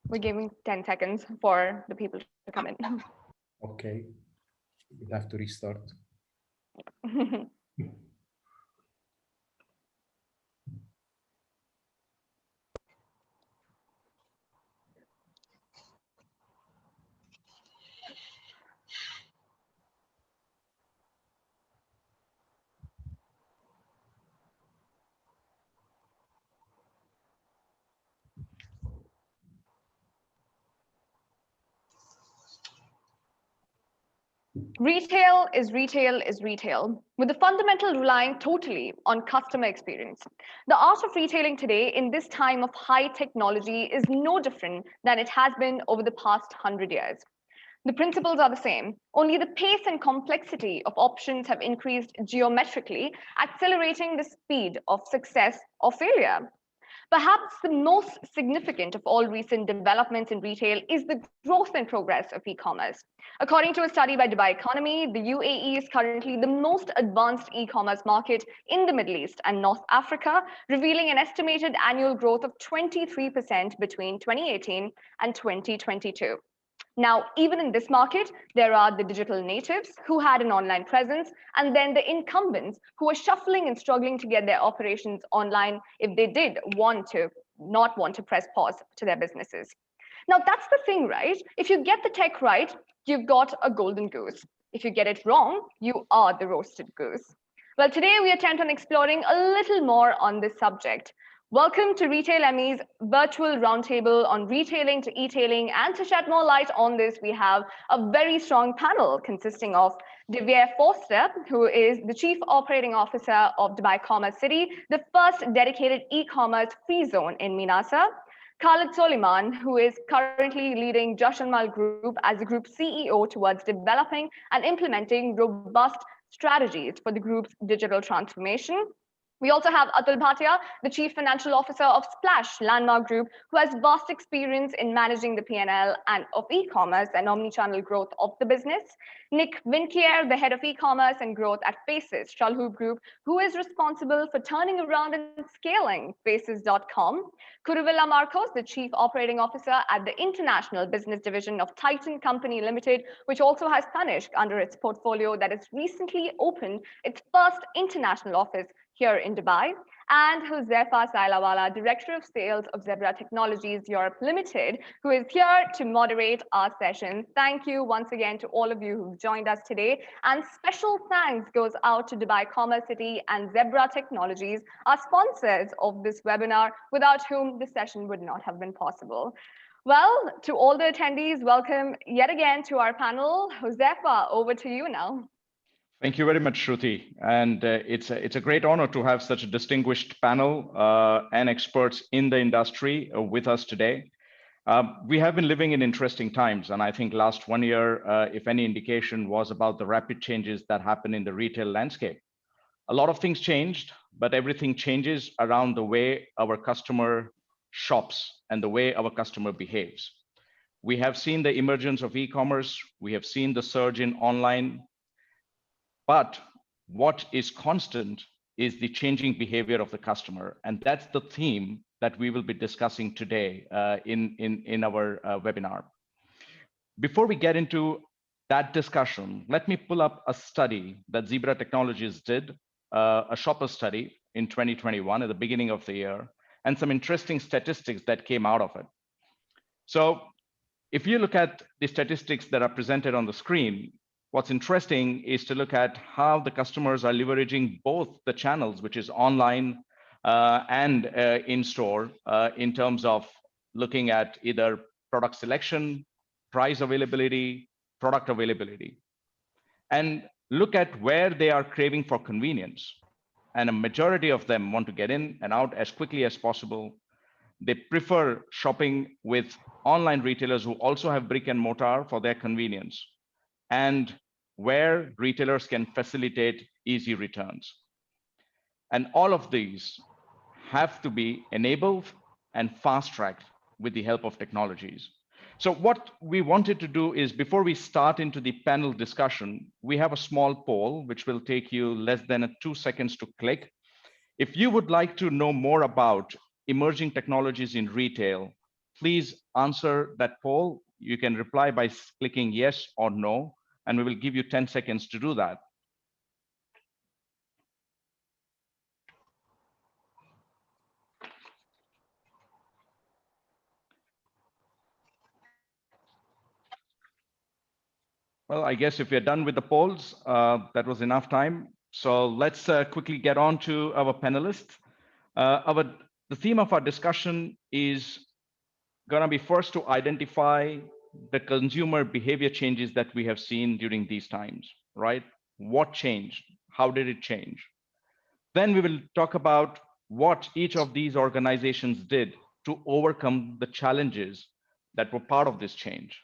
We're giving 10 seconds for the people to come in. Okay, we have to restart. Retail is retail is retail, with the fundamental relying totally on customer experience. The art of retailing today in this time of high technology is no different than it has been over the past 100 years. The principles are the same, only the pace and complexity of options have increased geometrically, accelerating the speed of success or failure. Perhaps the most significant of all recent developments in retail is the growth and progress of e-commerce. According to a study by Dubai Economy, the UAE is currently the most advanced e-commerce market in the Middle East and North Africa, revealing an estimated annual growth of 23% between 2018 and 2022. Now, even in this market, there are the digital natives who had an online presence, and then the incumbents who are shuffling and struggling to get their operations online if they did not want to press pause to their businesses. Now, that's the thing, right? If you get the tech right, you've got a golden goose. If you get it wrong, you are the roasted goose. Well, today we attempt on exploring a little more on this subject. Welcome to RetailME's virtual roundtable on retailing to e-tailing, and to shed more light on this, we have a very strong panel consisting of deVere Forster, who is the Chief Operating Officer of Dubai CommerCity, the first dedicated e-commerce free zone in MENA. Khalid Soliman, who is currently leading Jashanmal Group as the Group CEO towards developing and implementing robust strategies for the group's digital transformation. We also have Atul Bhatia, the Chief Financial Officer of Splash Landmark Group, who has vast experience in managing the P&L and of e-commerce and omnichannel growth of the business. Nick Vinkier, the Head of E-commerce and Growth at Faces Chalhoub Group, who is responsible for turning around and scaling Faces.com. Kuruvilla Marcos, the Chief Operating Officer at the International Business Division of Titan Company Limited, which also has Tanishq under its portfolio that has recently opened its first international office here in Dubai, and Josefa Sailawala, Director of Sales of Zebra Technologies Europe Limited, who is here to moderate our session. Thank you once again to all of you who've joined us today, and special thanks goes out to Dubai CommerCity and Zebra Technologies, our sponsors of this webinar, without whom this session would not have been possible. Well, to all the attendees, welcome yet again to our panel. Josefa, over to you now. Thank you very much, Shruti. And it's a great honor to have such a distinguished panel and experts in the industry with us today. We have been living in interesting times, and I think last 1 year, if any indication, was about the rapid changes that happen in the retail landscape. A lot of things changed, but everything changes around the way our customer shops and the way our customer behaves. We have seen the emergence of e-commerce. We have seen the surge in online. But what is constant is the changing behavior of the customer. And that's the theme that we will be discussing today in our webinar. Before we get into that discussion, let me pull up a study that Zebra Technologies did, a shopper study in 2021 at the beginning of the year, and some interesting statistics that came out of it. So if you look at the statistics that are presented on the screen, what's interesting is to look at how the customers are leveraging both the channels, which is online and in-store, in terms of looking at either product selection, price availability, product availability, and look at where they are craving for convenience. And a majority of them want to get in and out as quickly as possible. They prefer shopping with online retailers who also have brick and mortar for their convenience, and where retailers can facilitate easy returns. And all of these have to be enabled and fast-tracked with the help of technologies. So what we wanted to do is, before we start into the panel discussion, we have a small poll, which will take you less than 2 seconds to click. If you would like to know more about emerging technologies in retail, please answer that poll. You can reply by clicking yes or no, and we will give you 10 seconds to do that. Well, I guess if we're done with the polls, that was enough time. So let's quickly get on to our panelists. The theme of our discussion is going to be first to identify the consumer behavior changes that we have seen during these times, right? What changed? How did it change? Then we will talk about what each of these organizations did to overcome the challenges that were part of this change.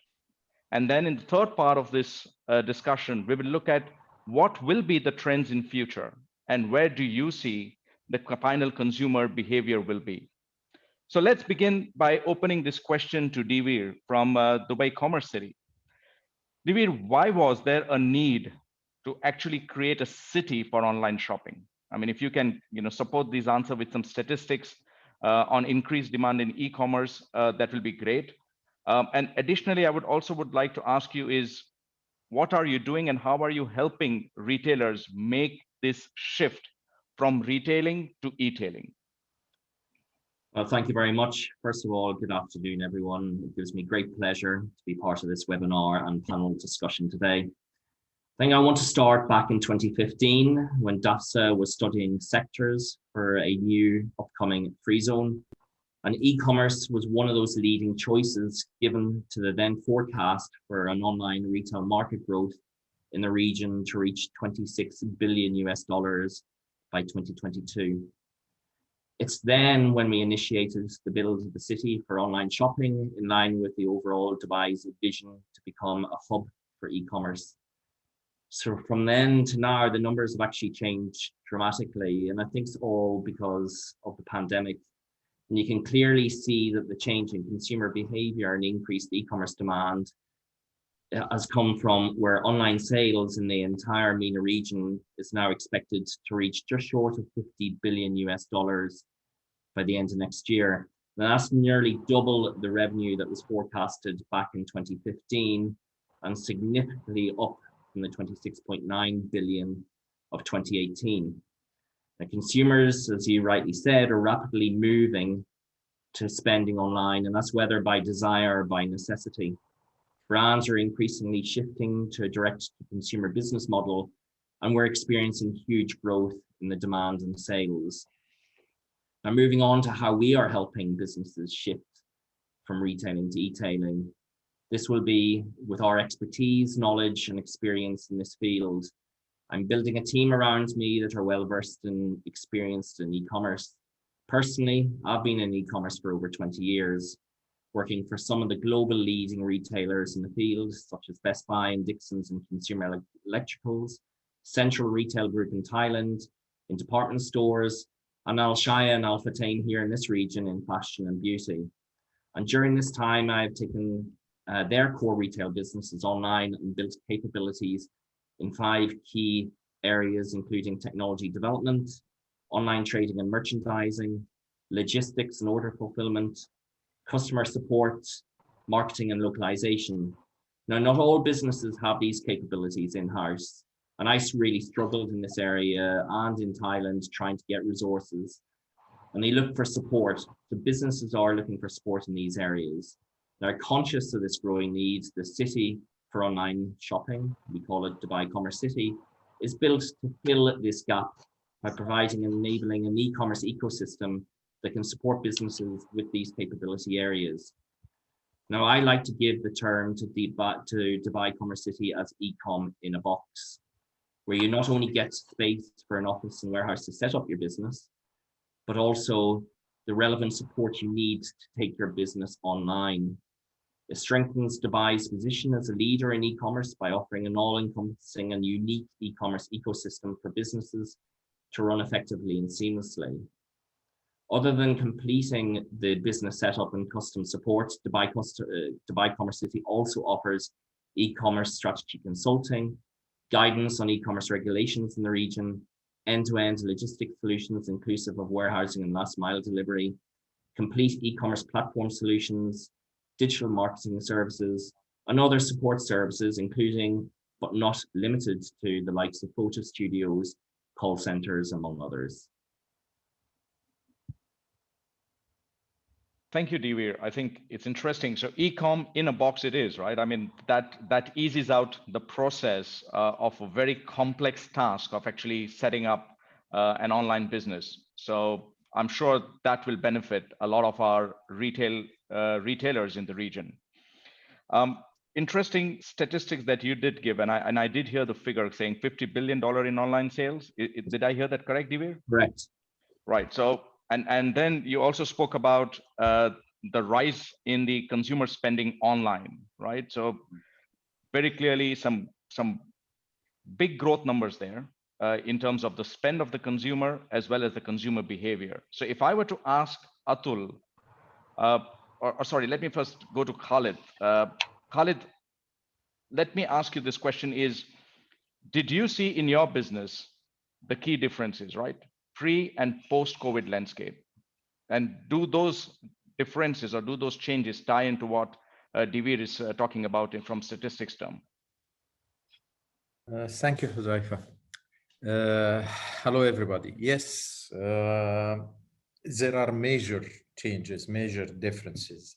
And then in the third part of this discussion, we will look at what will be the trends in future and where do you see the final consumer behavior will be. So let's begin by opening this question to deVere from Dubai CommerCity. deVere, why was there a need to actually create a city for online shopping? I mean, if you can, support these answers with some statistics on increased demand in e-commerce, that will be great. And additionally, I would like to ask you is, what are you doing and how are you helping retailers make this shift from retailing to e-tailing? Well, thank you very much. First of all, good afternoon, everyone. It gives me great pleasure to be part of this webinar and panel discussion today. I think I want to start back in 2015 when DAFSA was studying sectors for a new upcoming free zone. And e-commerce was one of those leading choices given to the then forecast for an online retail market growth in the region to reach $26 billion by 2022. It's then when we initiated the build of the city for online shopping in line with the overall Dubai's vision to become a hub for e-commerce. So from then to now, the numbers have actually changed dramatically. And I think it's all because of the pandemic. And you can clearly see that the change in consumer behavior and increased e-commerce demand has come from where online sales in the entire MENA region is now expected to reach just short of $50 billion by the end of next year. Now that's nearly double the revenue that was forecasted back in 2015 and significantly up from the 26.9 billion of 2018. Now, consumers, as you rightly said, are rapidly moving to spending online, and that's whether by desire or by necessity. Brands are increasingly shifting to a direct-to-consumer business model, and we're experiencing huge growth in the demand and sales. Now, moving on to how we are helping businesses shift from retailing to e-tailing. This will be with our expertise, knowledge, and experience in this field. I'm building a team around me that are well-versed and experienced in e-commerce. Personally, I've been in e-commerce for over 20 years, working for some of the global leading retailers in the field, such as Best Buy and Dixons in consumer electricals, Central Retail Group in Thailand, in department stores, and Al Shaya and Al Fatain here in this region in fashion and beauty. And during this time, I've taken their core retail businesses online and built capabilities in 5 key areas, including technology development, online trading and merchandising, logistics and order fulfillment, customer support, marketing and localization. Now, not all businesses have these capabilities in-house, and I really struggled in this area and in Thailand trying to get resources, and they look for support. So businesses are looking for support in these areas. They're conscious of this growing need. The city for online shopping, we call it Dubai CommerCity, is built to fill this gap by providing and enabling an e-commerce ecosystem that can support businesses with these capability areas. Now, I like to give the term to Dubai CommerCity as e-com in a box, where you not only get space for an office and warehouse to set up your business, but also the relevant support you need to take your business online. It strengthens Dubai's position as a leader in e-commerce by offering an all-encompassing and unique e-commerce ecosystem for businesses to run effectively and seamlessly. Other than completing the business setup and custom support, Dubai CommerCity also offers e-commerce strategy consulting, guidance on e-commerce regulations in the region, end-to-end logistics solutions inclusive of warehousing and last mile delivery, complete e-commerce platform solutions, digital marketing services, and other support services, including but not limited to the likes of photo studios, call centers, among others. Thank you, deVere. I think it's interesting. So e-com in a box it is, right? I mean, that eases out the process of a very complex task of actually setting up an online business. So I'm sure that will benefit a lot of our retailers in the region. Interesting statistics that you did give, and I did hear the figure saying $50 billion in online sales. Did I hear that correct, deVere? Correct. Right. So, and then you also spoke about the rise in the consumer spending online, right? So very clearly some big growth numbers there in terms of the spend of the consumer as well as the consumer behavior. So if I were to ask Atul, or sorry, let me first go to Khalid. Khalid, let me ask you this question is, did you see in your business the key differences, right? Pre and post-COVID landscape? And do those differences or do those changes tie into what deVere is talking about from statistics term? Thank you, Huzaifa. Hello, everybody. Yes, there are major changes, major differences.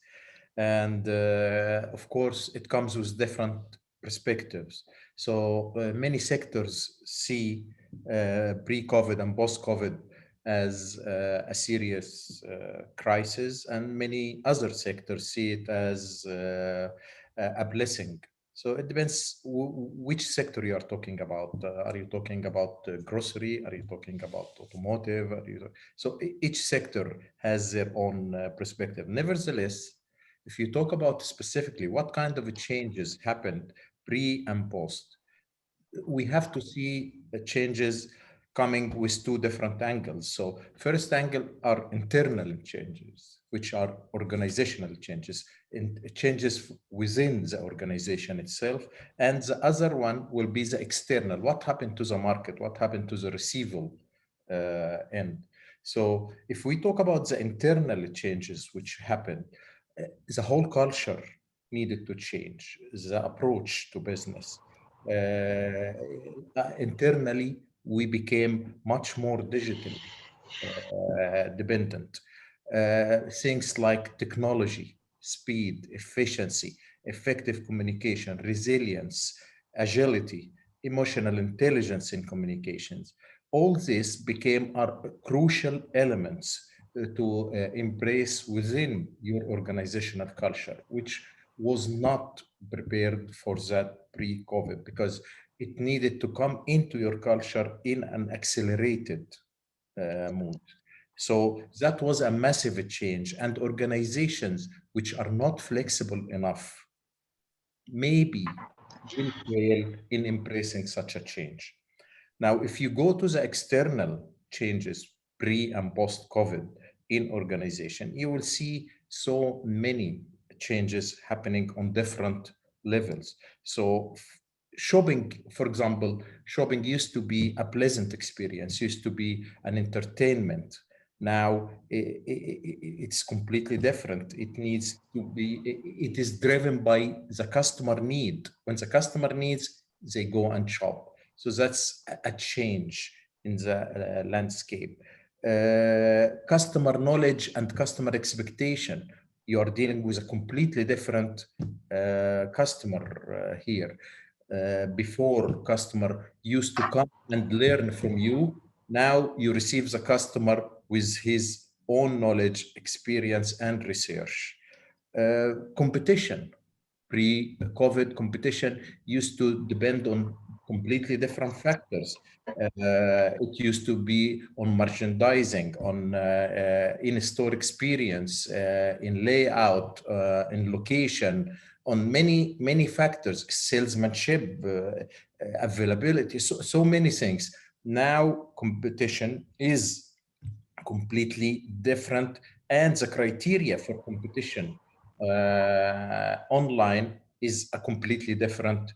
And of course, it comes with different perspectives. So many sectors see pre-COVID and post-COVID as a serious crisis, and many other sectors see it as a blessing. So it depends which sector you are talking about. Are you talking about grocery? Are you talking about automotive? So each sector has their own perspective. Nevertheless, if you talk about specifically what kind of changes happened pre and post, we have to see the changes coming with two different angles. So first angle are internal changes, which are organizational changes, and changes within the organization itself. And the other one will be the external. What happened to the market? What happened to the receivable end? So if we talk about the internal changes which happened, the whole culture needed to change, the approach to business. Internally, we became much more digital dependent. Things like technology, speed, efficiency, effective communication, resilience, agility, emotional intelligence in communications. All this became our crucial elements to embrace within your organizational culture, which was not prepared for that pre-COVID, because it needed to come into your culture in an accelerated mood. So that was a massive change, and organizations which are not flexible enough maybe will fail in embracing such a change. Now, if you go to the external changes pre and post-COVID in organization, you will see so many changes happening on different levels. So shopping, for example, shopping used to be a pleasant experience, used to be an entertainment. Now it's completely different. It needs to be, it is driven by the customer need. When the customer needs, they go and shop. So that's a change in the landscape. Customer knowledge and customer expectation. You are dealing with a completely different customer here. Before, customer used to come and learn from you. Now you receive the customer with his own knowledge, experience, and research. Competition. Pre-COVID competition used to depend on completely different factors. It used to be on merchandising, on in-store experience, in layout, in location, on many factors, salesmanship, availability, so many things. Now competition is completely different, and the criteria for competition online is a completely different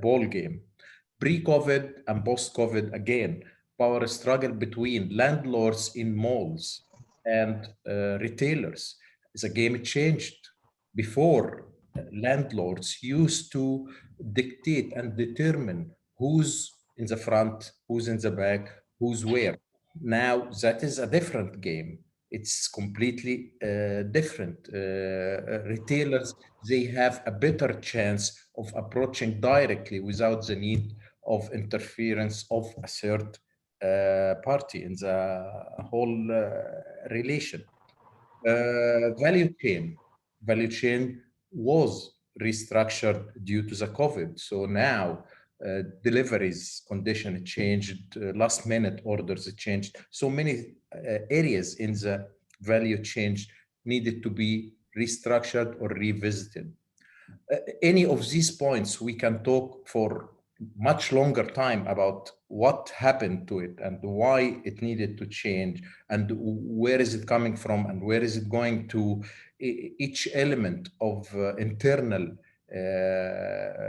ball game. Pre-COVID and post-COVID, again, power struggle between landlords in malls and retailers. The game changed. Before, landlords used to dictate and determine who's in the front, who's in the back, who's where. Now that is a different game. It's completely different. Retailers, they have a better chance of approaching directly without the need of interference of a third party in the whole relation. Value chain. Value chain was restructured due to the COVID. So now deliveries condition changed, last minute orders changed. So many areas in the value chain needed to be restructured or revisited. Any of these points, we can talk for much longer time about what happened to it and why it needed to change and where is it coming from and where is it going to. Each element of internal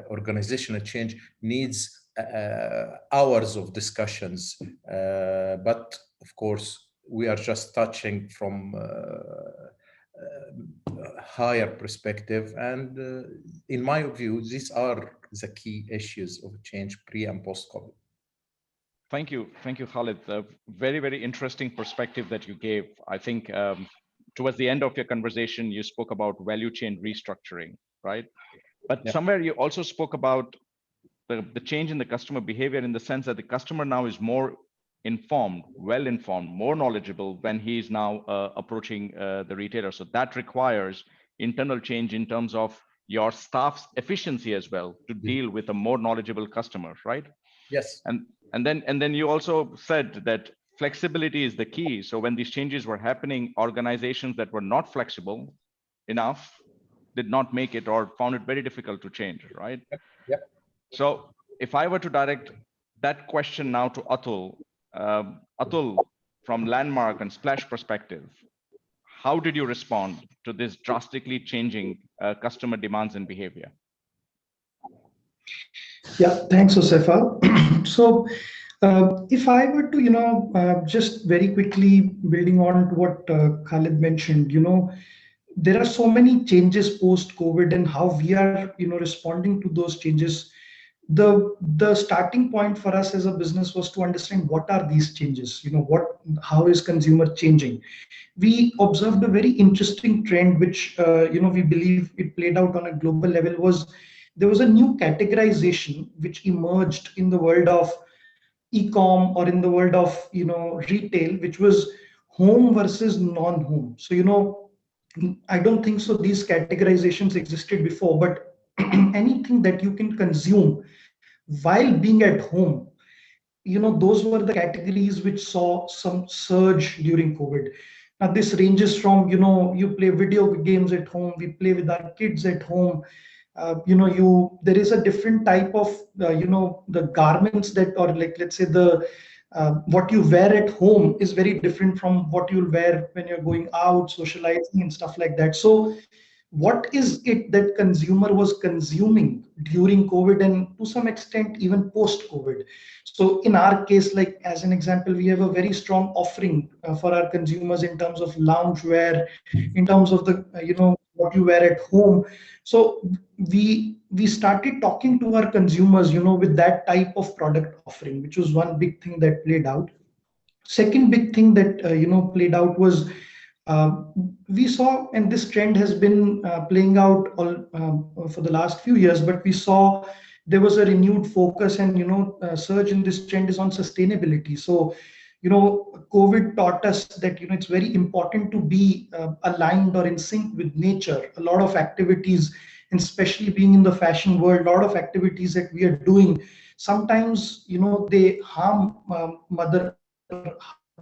organizational change needs hours of discussions, but of course we are just touching from higher perspective, and in my view these are the key issues of change pre and post COVID. Thank you, Khalid. Very, very interesting perspective that you gave. I think towards the end of your conversation you spoke about value chain restructuring, right? But somewhere you also spoke about the change in the customer behavior, in the sense that the customer now is more informed, well informed, more knowledgeable when he is now approaching the retailer. So that requires internal change in terms of your staff's efficiency as well to deal with a more knowledgeable customer, right? Yes. And then you also said that flexibility is the key. So when these changes were happening, organizations that were not flexible enough did not make it or found it very difficult to change, right? Yep. So if I were to direct that question now to Atul, Atul, from Landmark and Splash perspective, how did you respond to this drastically changing customer demands and behavior? Yeah, thanks, Josefa. So if I were to, just very quickly building on to what Khalid mentioned, there are so many changes post-COVID, and how we are, responding to those changes. The starting point for us as a business was to understand what are these changes, how is consumer changing. We observed a very interesting trend, which we believe it played out on a global level. Was there was a new categorization which emerged in the world of e-com or in the world of retail, which was home versus non-home. So I don't think so these categorizations existed before, but anything that you can consume while being at home, those were the categories which saw some surge during COVID. Now this ranges from, you play video games at home, we play with our kids at home. There is a different type of, the garments that, or like, let's say what you wear at home is very different from what you'll wear when you're going out, socializing and stuff like that. So what is it that consumer was consuming during COVID and to some extent even post-COVID? So in our case, like as an example, we have a very strong offering for our consumers in terms of loungewear, in terms of the, what you wear at home. So we started talking to our consumers, with that type of product offering, which was one big thing that played out. Second big thing that, played out was we saw, and this trend has been playing out for the last few years, but we saw there was a renewed focus and, surge in this trend is on sustainability. So, COVID taught us that, it's very important to be aligned or in sync with nature. A lot of activities, and especially being in the fashion world, a lot of activities that we are doing, sometimes, they harm Mother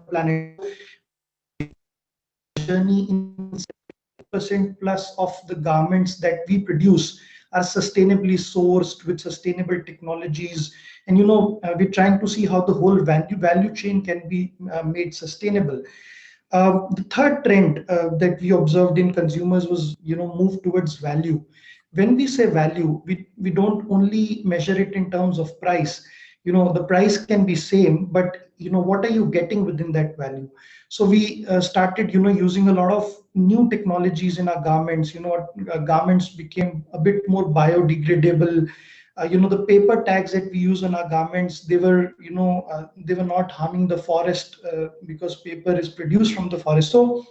Planet. Journey in 70% plus of the garments that we produce are sustainably sourced with sustainable technologies, and we're trying to see how the whole value chain can be made sustainable. The third trend that we observed in consumers was move towards value. When we say value, we don't only measure it in terms of price. the price can be same, but what are you getting within that value? So we started using a lot of new technologies in our garments. Garments became a bit more biodegradable. The paper tags that we use on our garments, they were not harming the forest, because paper is produced from the forest. So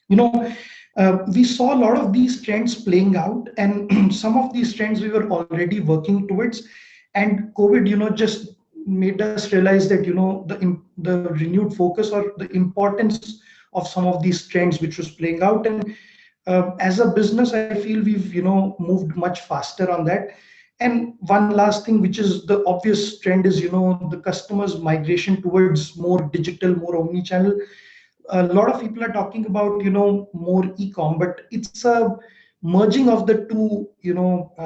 we saw a lot of these trends playing out, and some of these trends we were already working towards, and COVID just made us realize that the renewed focus or the importance of some of these trends which was playing out. And as a business, I feel we've moved much faster on that. And one last thing, which is the obvious trend, is the customers migration towards more digital, more omni-channel. A lot of people are talking about more e-com, but it's a merging of the two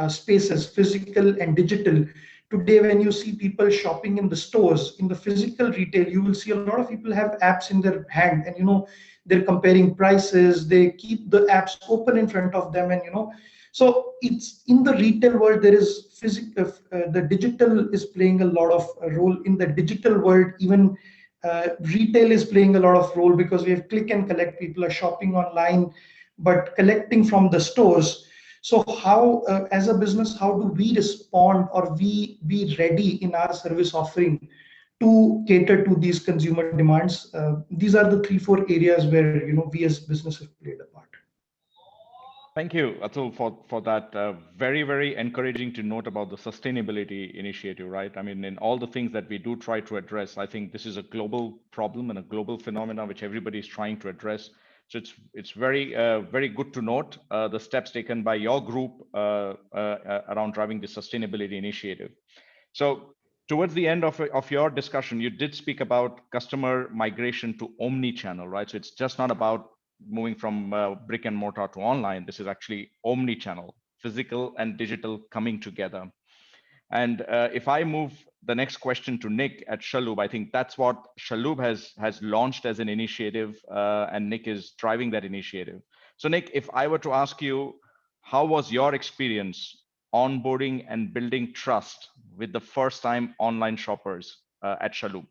spaces, physical and digital. Today, when you see people shopping in the stores, in the physical retail, you will see a lot of people have apps in their hand, and they're comparing prices, they keep the apps open in front of them, and so it's in the retail world, there is physical, the digital is playing a lot of role. In the digital world, even retail is playing a lot of role, because we have click and collect. People are shopping online but collecting from the stores. So how, as a business, how do we respond, or we be ready in our service offering to cater to these consumer demands? These are the 3-4 areas where we as business have played a part. Thank you, Atul, for that. Very, very encouraging to note about the sustainability initiative, right? I mean, in all the things that we do try to address, I think this is a global problem and a global phenomenon which everybody is trying to address. So it's very, very good to note the steps taken by your group around driving the sustainability initiative. So towards the end of your discussion, you did speak about customer migration to omni-channel, right? So it's just not about moving from brick and mortar to online. This is actually omni-channel, physical and digital coming together. And if I move the next question to Nick at Shalhoub, I think that's what Shalhoub has launched as an initiative, and Nick is driving that initiative. So Nick, if I were to ask you, how was your experience onboarding and building trust with the first-time online shoppers at Shalhoub?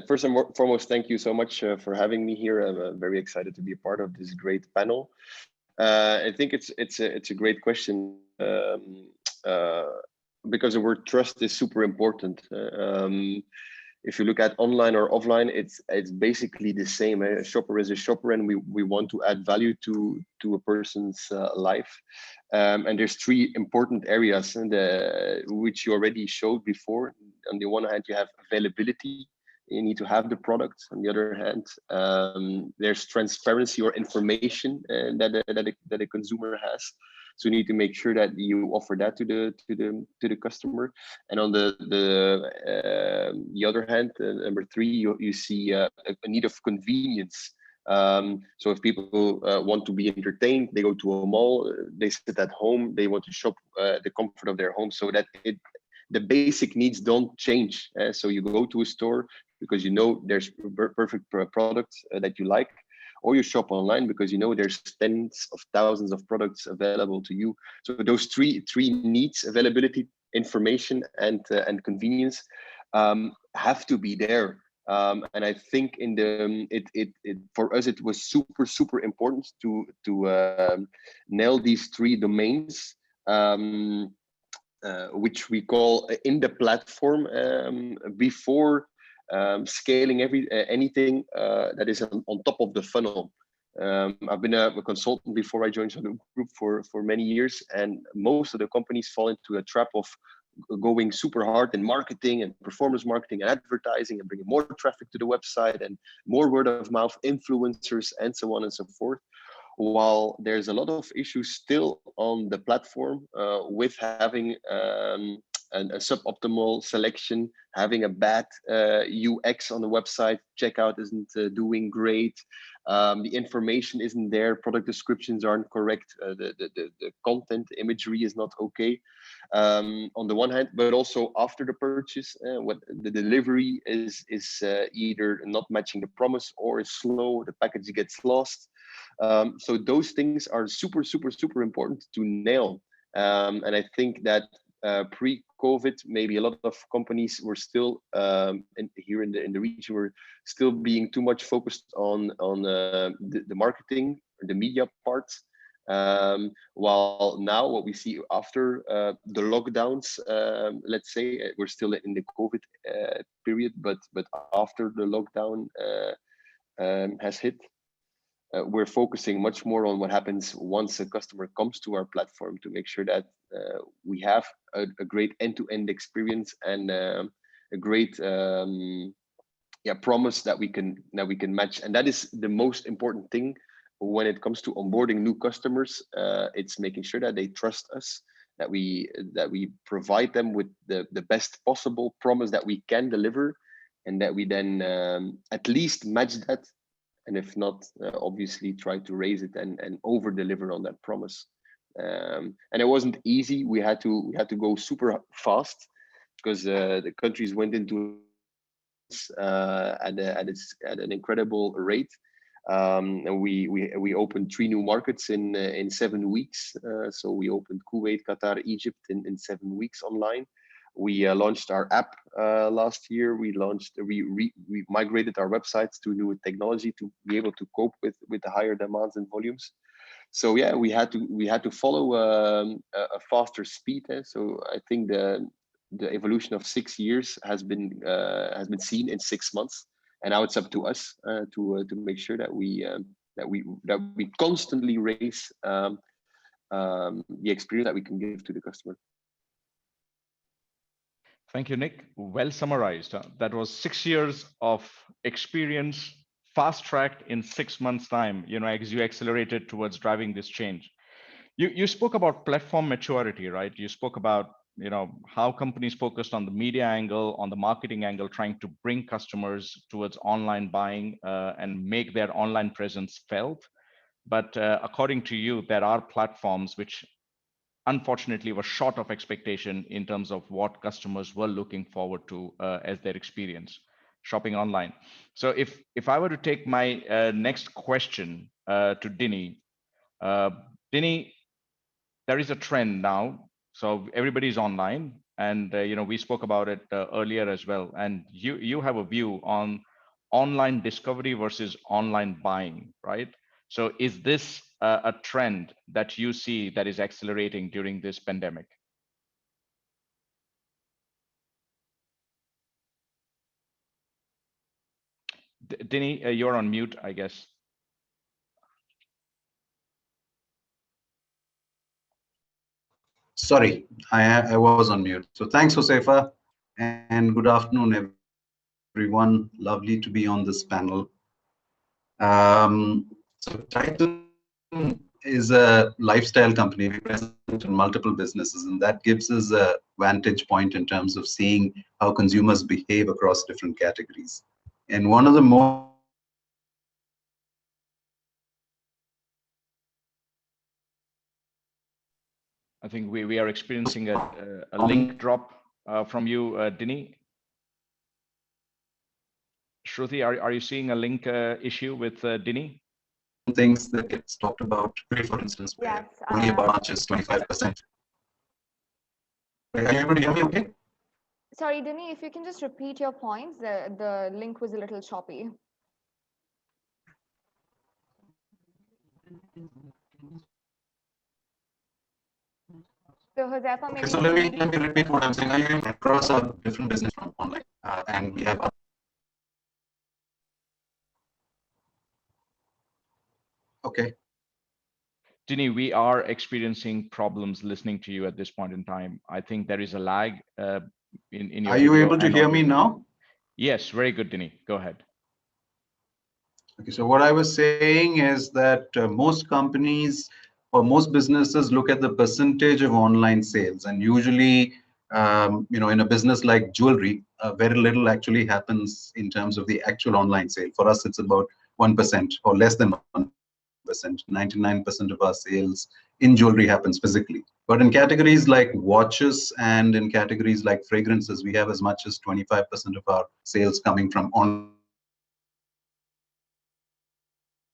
First and foremost, thank you so much for having me here. I'm very excited to be a part of this great panel. I think it's a great question, because the word trust is super important. If you look at online or offline, it's basically the same. A shopper is a shopper, and we want to add value to a person's life. And there's 3 important areas, which you already showed before. On the one hand, you have availability. You need to have the product. On the other hand, there's transparency or information that a consumer has. So you need to make sure that you offer that to the customer. And on the other hand, number 3, you see a need of convenience. So if people want to be entertained, they go to a mall, they sit at home, they want to shop the comfort of their home, so that the basic needs don't change. So you go to a store because there's perfect products that you like, or you shop online because there's tens of thousands of products available to you. So those three needs, availability, information, and convenience, have to be there. And I think for us it was super important to nail these 3 domains, which we call in the platform, before scaling anything that is on top of the funnel. I've been a consultant before I joined Shalhoub Group for many years, and most of the companies fall into a trap of going super hard in marketing and performance marketing and advertising and bringing more traffic to the website and more word of mouth, influencers, and so on and so forth. While there's a lot of issues still on the platform with having a suboptimal selection, having a bad UX on the website, checkout isn't doing great, the information isn't there, product descriptions aren't correct, the content imagery is not okay, on the one hand, but also after the purchase, what the delivery is either not matching the promise or is slow, the package gets lost. So those things are super important to nail. And I think that pre-COVID, maybe a lot of companies were still here in the region were still being too much focused on the marketing or the media parts. While now what we see after the lockdowns, let's say we're still in the COVID period, but after the lockdown has hit, we're focusing much more on what happens once a customer comes to our platform to make sure that we have a great end-to-end experience and a great promise that we can match. And that is the most important thing when it comes to onboarding new customers. It's making sure that they trust us, that we provide them with the best possible promise that we can deliver, and that we then at least match that. And if not, obviously try to raise it and over deliver on that promise. And it wasn't easy. We had to go super fast because the countries went into at an incredible rate. And we opened 3 new markets in 7 weeks. So we opened Kuwait, Qatar, Egypt in 7 weeks online. We launched our app last year. We migrated our websites to new technology to be able to cope with the higher demands and volumes. So yeah, we had to follow a faster speed. So I think the evolution of 6 years has been seen in 6 months, and now it's up to us to make sure that we constantly raise the experience that we can give to the customer. Thank you, Nick. Well summarized. That was 6 years of experience, fast-tracked in 6 months' time, as you accelerated towards driving this change. You spoke about platform maturity, right? You spoke about, how companies focused on the media angle, on the marketing angle, trying to bring customers towards online buying and make their online presence felt. But according to you, there are platforms which unfortunately were short of expectation in terms of what customers were looking forward to as their experience shopping online. So if I were to take my next question to Dini, Dini, there is a trend now. So everybody's online, and we spoke about it earlier as well. And you have a view on online discovery versus online buying, right? So is this a trend that you see that is accelerating during this pandemic? Dini, you're on mute, I guess. Sorry, I was on mute. So thanks, Josefa, and good afternoon, everyone. Lovely to be on this panel. So Titan is a lifestyle company. We're present in multiple businesses, and that gives us a vantage point in terms of seeing how consumers behave across different categories. And one of the more I think we are experiencing a link drop from you, Dini. Shruti, are you seeing a link issue with Dini? Things that gets talked about, for instance, where Yes, only about just 25%. Are you able to hear me okay? Sorry, Dini, if you can just repeat your points. The link was a little choppy. So Josefa, maybe. Okay, so let me repeat what I'm saying. Are you across our different business from online, and we have. Okay. Dini, we are experiencing problems listening to you at this point in time. I think there is a lag in your. Are you able to hear me now? Yes, very good, Dini. Go ahead. Okay, so what I was saying is that most companies or most businesses look at the percentage of online sales, and usually, in a business like jewelry, very little actually happens in terms of the actual online sale. For us, it's about 1% or less than 1%. 99% of our sales in jewelry happens physically. But in categories like watches and in categories like fragrances, we have as much as 25% of our sales coming from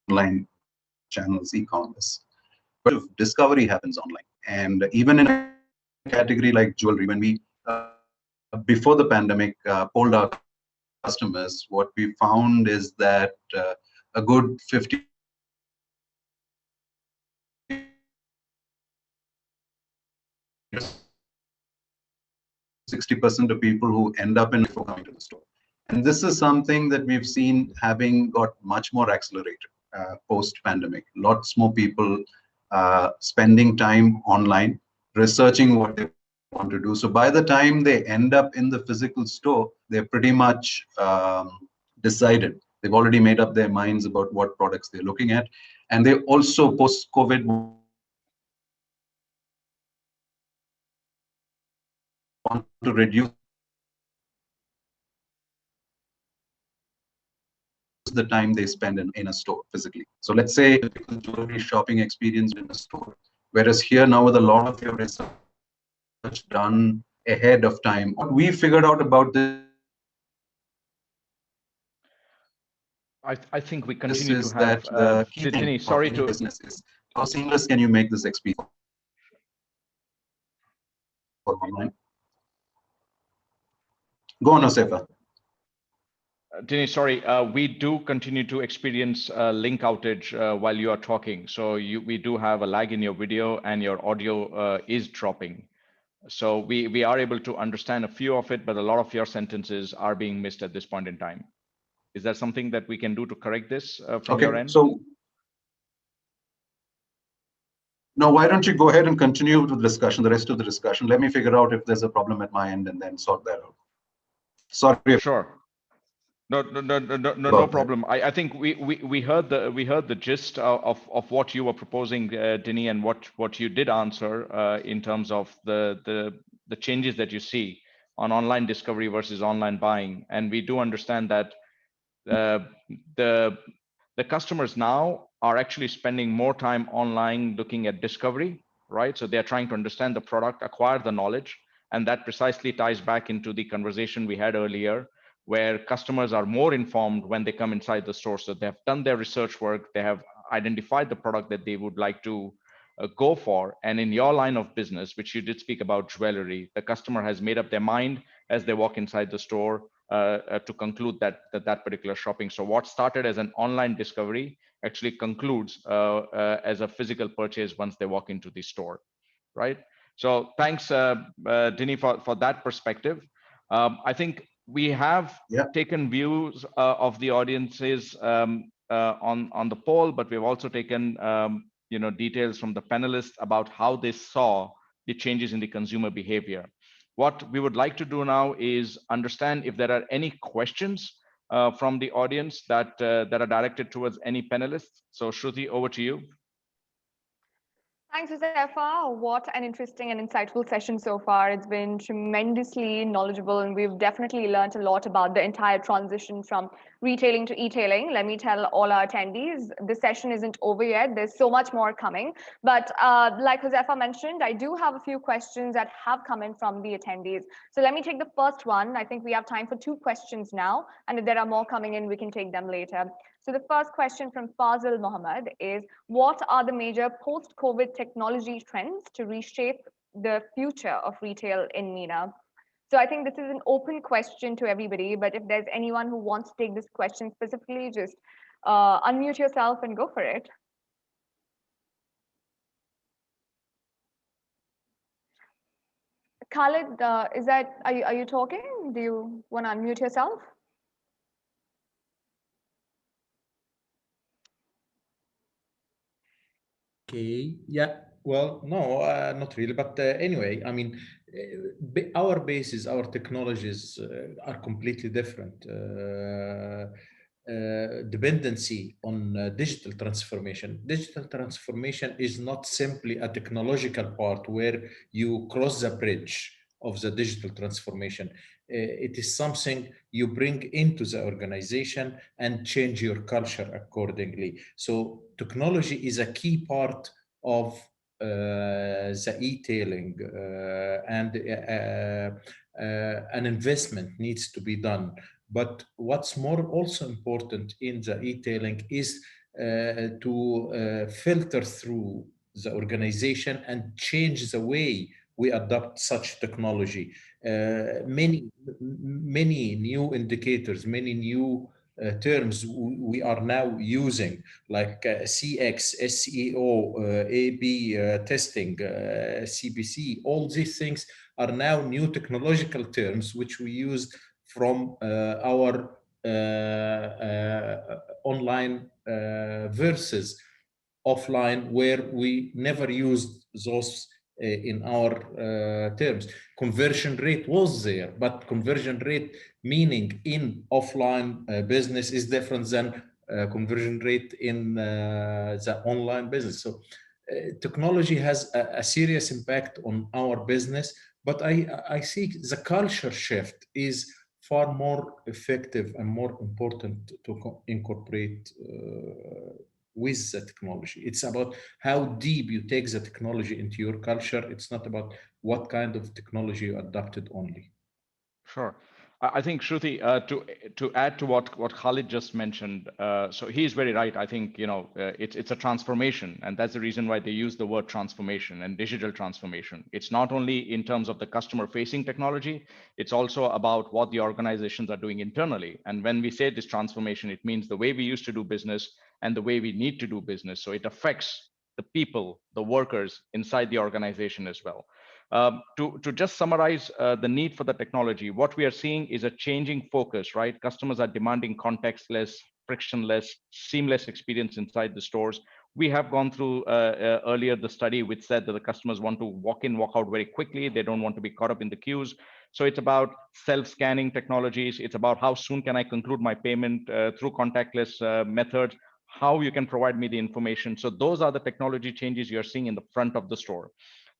online channels, e-commerce. But discovery happens online. And even in a category like jewelry, when we before the pandemic polled our customers, what we found is that a good 60% of people who end up in before coming to the store. And this is something that we've seen having got much more accelerated post-pandemic. Lots more people spending time online, researching what they want to do. So by the time they end up in the physical store, they're pretty much decided. They've already made up their minds about what products they're looking at. And they also, post-COVID, want to reduce the time they spend in a store physically. So let's say jewelry shopping experience in a store, whereas here now with a lot of your research done ahead of time, what we figured out about this, I think we continue to have the key Sydney, thing sorry of to business is how seamless can you make this experience for online? Go on, Josefa. Dinesh, sorry, we do continue to experience link outage while you are talking. So we do have a lag in your video and your audio is dropping. So we are able to understand a few of it, but a lot of your sentences are being missed at this point in time. Is there something that we can do to correct this from your end? So now why don't you go ahead and continue with the discussion, the rest of the discussion. Let me figure out if there's a problem at my end and then sort that out. Sorry. Sure. No problem. I think we heard the gist of what you were proposing, Dini, and what you did answer in terms of the changes that you see on online discovery versus online buying. And we do understand that the customers now are actually spending more time online looking at discovery, right? So they're trying to understand the product, acquire the knowledge, and that precisely ties back into the conversation we had earlier, where customers are more informed when they come inside the store. So they've done their research work, they have identified the product that they would like to go for. And in your line of business, which you did speak about jewelry, the customer has made up their mind as they walk inside the store to conclude that particular shopping. So what started as an online discovery actually concludes as a physical purchase once they walk into the store, right? So thanks, Dini, for that perspective. I think we have taken views of the audiences on the poll, but we've also taken details from the panelists about how they saw the changes in the consumer behavior. What we would like to do now is understand if there are any questions from the audience that are directed towards any panelists. So Shruti, over to you. Thanks, Josefa. What an interesting and insightful session so far. It's been tremendously knowledgeable, and we've definitely learned a lot about the entire transition from retailing to e-tailing. Let me tell all our attendees, this session isn't over yet. There's so much more coming. But like Josefa mentioned, I do have a few questions that have come in from the attendees. So let me take the first one. I think we have time for 2 questions now. And if there are more coming in, we can take them later. So the first question from Fazil Mohammed is, what are the major post-COVID technology trends to reshape the future of retail in MENA? So I think this is an open question to everybody, but if there's anyone who wants to take this question specifically, just unmute yourself and go for it. Khalid, are you talking? Do you want to unmute yourself? Okay, yeah, well, no, not really. But anyway, I mean, our bases, our technologies are completely different. Dependency on digital transformation. Digital transformation is not simply a technological part where you cross the bridge of the digital transformation. It is something you bring into the organization and change your culture accordingly. So technology is a key part of the e-tailing, and an investment needs to be done. But what's more also important in the e-tailing is to filter through the organization and change the way we adopt such technology. Many new indicators, many new terms we are now using, like CX, SEO, A/B testing, CPC. All these things are now new technological terms which we use from our online versus offline, where we never used those in our terms. Conversion rate was there, but conversion rate meaning in offline business is different than conversion rate in the online business. So technology has a serious impact on our business, but I see the culture shift is far more effective and more important to incorporate with the technology. It's about how deep you take the technology into your culture. It's not about what kind of technology you adopted only. Sure. I think, Shruti, to add to what Khalid just mentioned, so he's very right. I think it's a transformation, and that's the reason why they use the word transformation and digital transformation. It's not only in terms of the customer-facing technology; it's also about what the organizations are doing internally. And when we say this transformation, it means the way we used to do business and the way we need to do business. So it affects the people, the workers inside the organization as well. To just summarize the need for the technology, what we are seeing is a changing focus, right? Customers are demanding contextless, frictionless, seamless experience inside the stores. We have gone through earlier the study which said that the customers want to walk in, walk out very quickly. They don't want to be caught up in the queues. So it's about self-scanning technologies. It's about how soon can I conclude my payment through contactless methods, how you can provide me the information. So those are the technology changes you're seeing in the front of the store.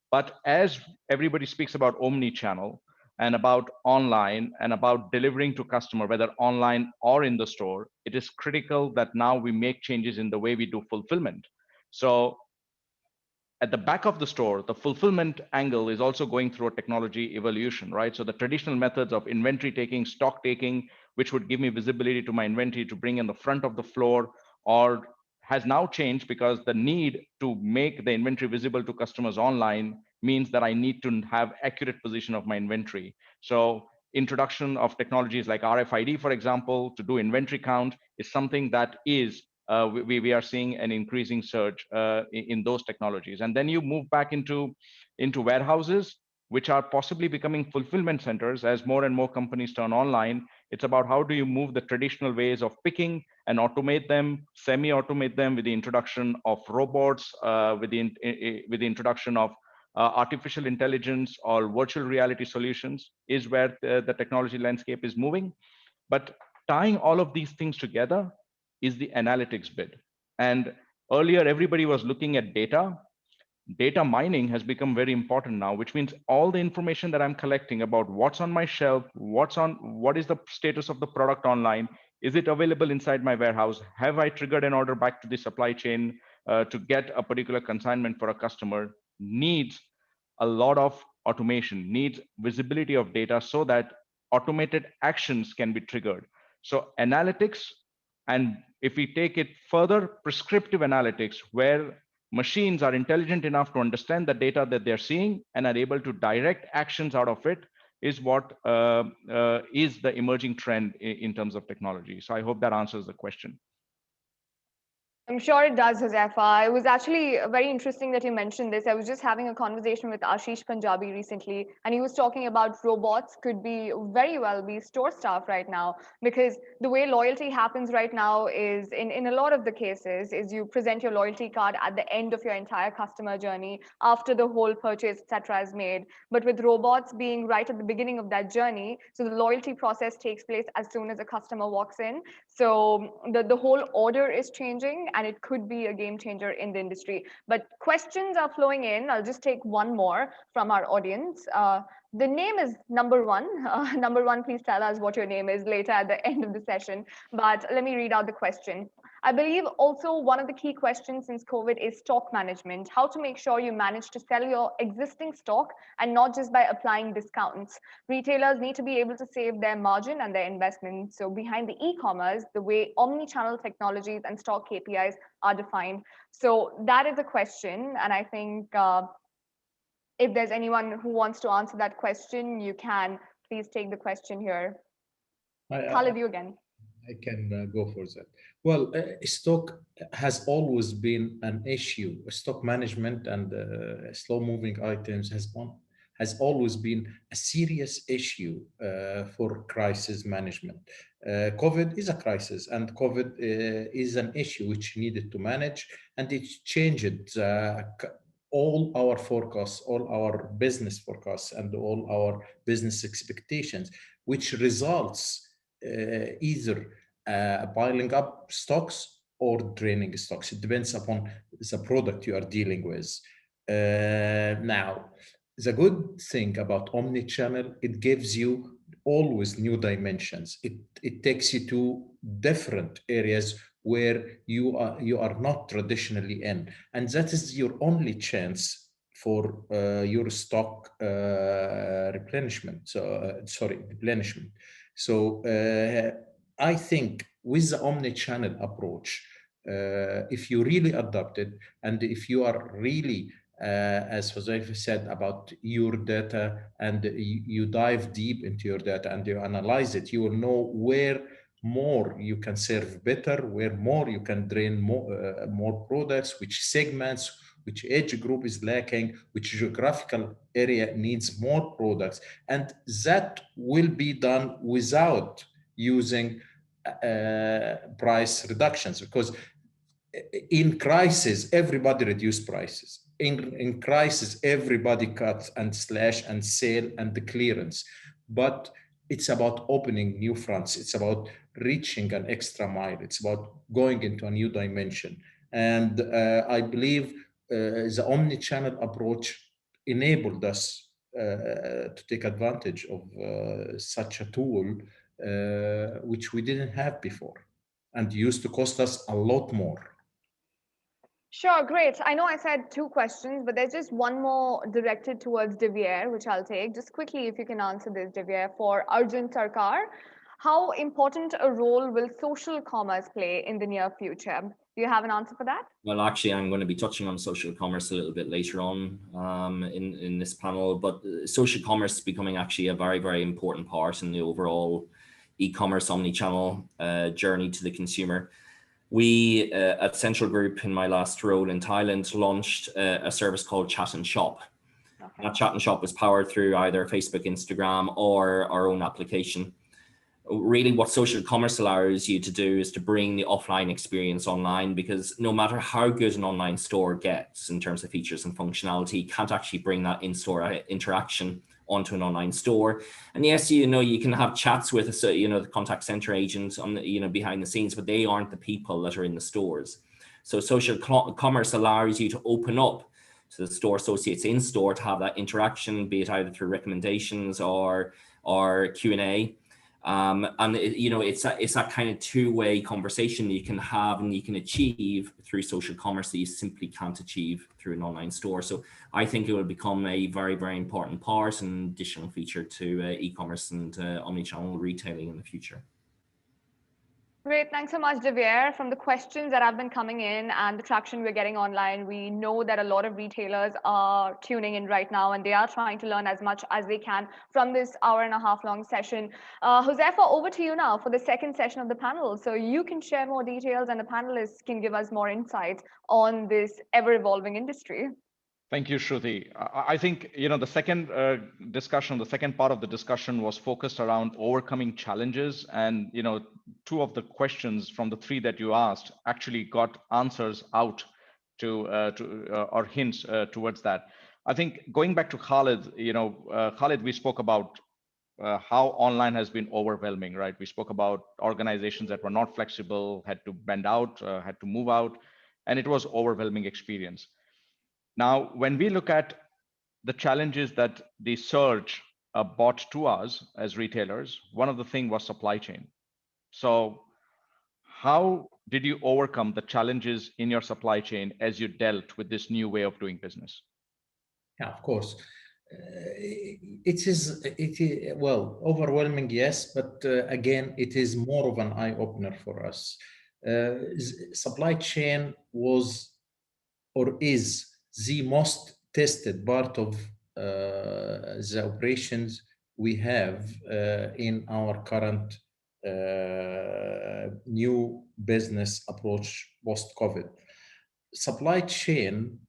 But as everybody speaks about omni-channel and about online and about delivering to customer, whether online or in the store, it is critical that now we make changes in the way we do fulfillment. So at the back of the store, the fulfillment angle is also going through a technology evolution, right? So the traditional methods of inventory taking, stock taking, which would give me visibility to my inventory to bring in the front of the floor, or has now changed because the need to make the inventory visible to customers online means that I need to have accurate position of my inventory. So introduction of technologies like RFID, for example, to do inventory count is something that is we are seeing an increasing surge in those technologies. And then you move back into warehouses, which are possibly becoming fulfillment centers as more and more companies turn online. It's about how do you move the traditional ways of picking and automate them, semi-automate them with the introduction of robots, with the introduction of artificial intelligence or virtual reality solutions is where the technology landscape is moving. But tying all of these things together is the analytics bit. And earlier, everybody was looking at data. Data mining has become very important now, which means all the information that I'm collecting about what's on my shelf, what is the status of the product online, is it available inside my warehouse? Have I triggered an order back to the supply chain to get a particular consignment for a customer? Needs a lot of automation, needs visibility of data so that automated actions can be triggered. So analytics, and if we take it further, prescriptive analytics, where machines are intelligent enough to understand the data that they're seeing and are able to direct actions out of it, is what is the emerging trend in terms of technology. So I hope that answers the question. I'm sure it does, Josefa. It was actually very interesting that you mentioned this. I was just having a conversation with Ashish Punjabi recently, and he was talking about robots could be very well be store staff right now, because the way loyalty happens right now is in a lot of the cases is you present your loyalty card at the end of your entire customer journey after the whole purchase, etc. is made. But with robots being right at the beginning of that journey, so the loyalty process takes place as soon as a customer walks in. So the whole order is changing, and it could be a game changer in the industry. But questions are flowing in. I'll just take one more from our audience. The name is Number One. Number One, please tell us what your name is later at the end of the session. But let me read out the question. I believe also one of the key questions since COVID is stock management, how to make sure you manage to sell your existing stock and not just by applying discounts. Retailers need to be able to save their margin and their investment. So behind the e-commerce, the way omni-channel technologies and stock KPIs are defined. So that is a question. And I think If there's anyone who wants to answer that question, you can please take the question here. Khalid, you again. I can go for that. Well, stock has always been an issue. Stock management and slow-moving items has always been a serious issue for crisis management. COVID is a crisis, and COVID is an issue which needed to manage, and it changed all our forecasts, all our business forecasts, and all our business expectations, which results either piling up stocks or draining stocks. It depends upon the product you are dealing with. Now, the good thing about omnichannel, it gives you always new dimensions. It takes you to different areas where you are not traditionally in, and that is your only chance for your stock replenishment. Replenishment. So I think with the omni-channel approach, if you really adopt it, and if you are really, as Jose said, about your data, and you dive deep into your data and you analyze it, you will know where more you can serve better, where more you can drain more products, which segments, which age group is lacking, which geographical area needs more products. And that will be done without using price reductions, because in crisis, everybody reduce prices. In crisis, everybody cuts and slash and sale and the clearance. But it's about opening new fronts. It's about reaching an extra mile. It's about going into a new dimension. And I believe the omni-channel approach enabled us to take advantage of such a tool, which we didn't have before, and used to cost us a lot more. Sure, great. I know I said 2 questions, but there's just one more directed towards deVere, which I'll take. Just quickly, if you can answer this, deVere, for Arjun Sarkar. How important a role will social commerce play in the near future? Do you have an answer for that? Well, actually, I'm going to be touching on social commerce a little bit later on in this panel, but social commerce is becoming actually a very, very important part in the overall e-commerce omni-channel journey to the consumer. We at Central Group, in my last role in Thailand, launched a service called Chat and Shop. Okay. That Chat and Shop was powered through either Facebook, Instagram, or our own application. Really, what social commerce allows you to do is to bring the offline experience online, because no matter how good an online store gets in terms of features and functionality, you can't actually bring that in-store interaction onto an online store. And yes, you can have chats with the contact center agent on the, behind the scenes, but they aren't the people that are in the stores. So social commerce allows you to open up to the store associates in store to have that interaction, be it either through recommendations or Q&A. It's that kind of two-way conversation that you can have and you can achieve through social commerce that you simply can't achieve through an online store. So I think it will become a very, very important part and additional feature to e-commerce and omnichannel retailing in the future. Great, thanks so much, deVere. From the questions that have been coming in and the traction we're getting online, we know that a lot of retailers are tuning in right now, and they are trying to learn as much as they can from this hour-and-a-half-long session. Josefa, over to you now for the second session of the panel. So you can share more details, and the panelists can give us more insights on this ever-evolving industry. Thank you, Shruti. I think, the second discussion, the second part of the discussion was focused around overcoming challenges. And, 2 of the questions from the 3 that you asked actually got answers out to or hints towards that. I think going back to Khalid, Khalid, we spoke about how online has been overwhelming, right? We spoke about organizations that were not flexible, had to bend out, had to move out, and it was overwhelming experience. Now, when we look at the challenges that the surge brought to us as retailers, one of the things was supply chain. So how did you overcome the challenges in your supply chain as you dealt with this new way of doing business? Yeah, of course. It is overwhelming, yes, but again, it is more of an eye-opener for us. Supply chain was or is the most tested part of the operations we have in our current new business approach post-COVID. Supply chain,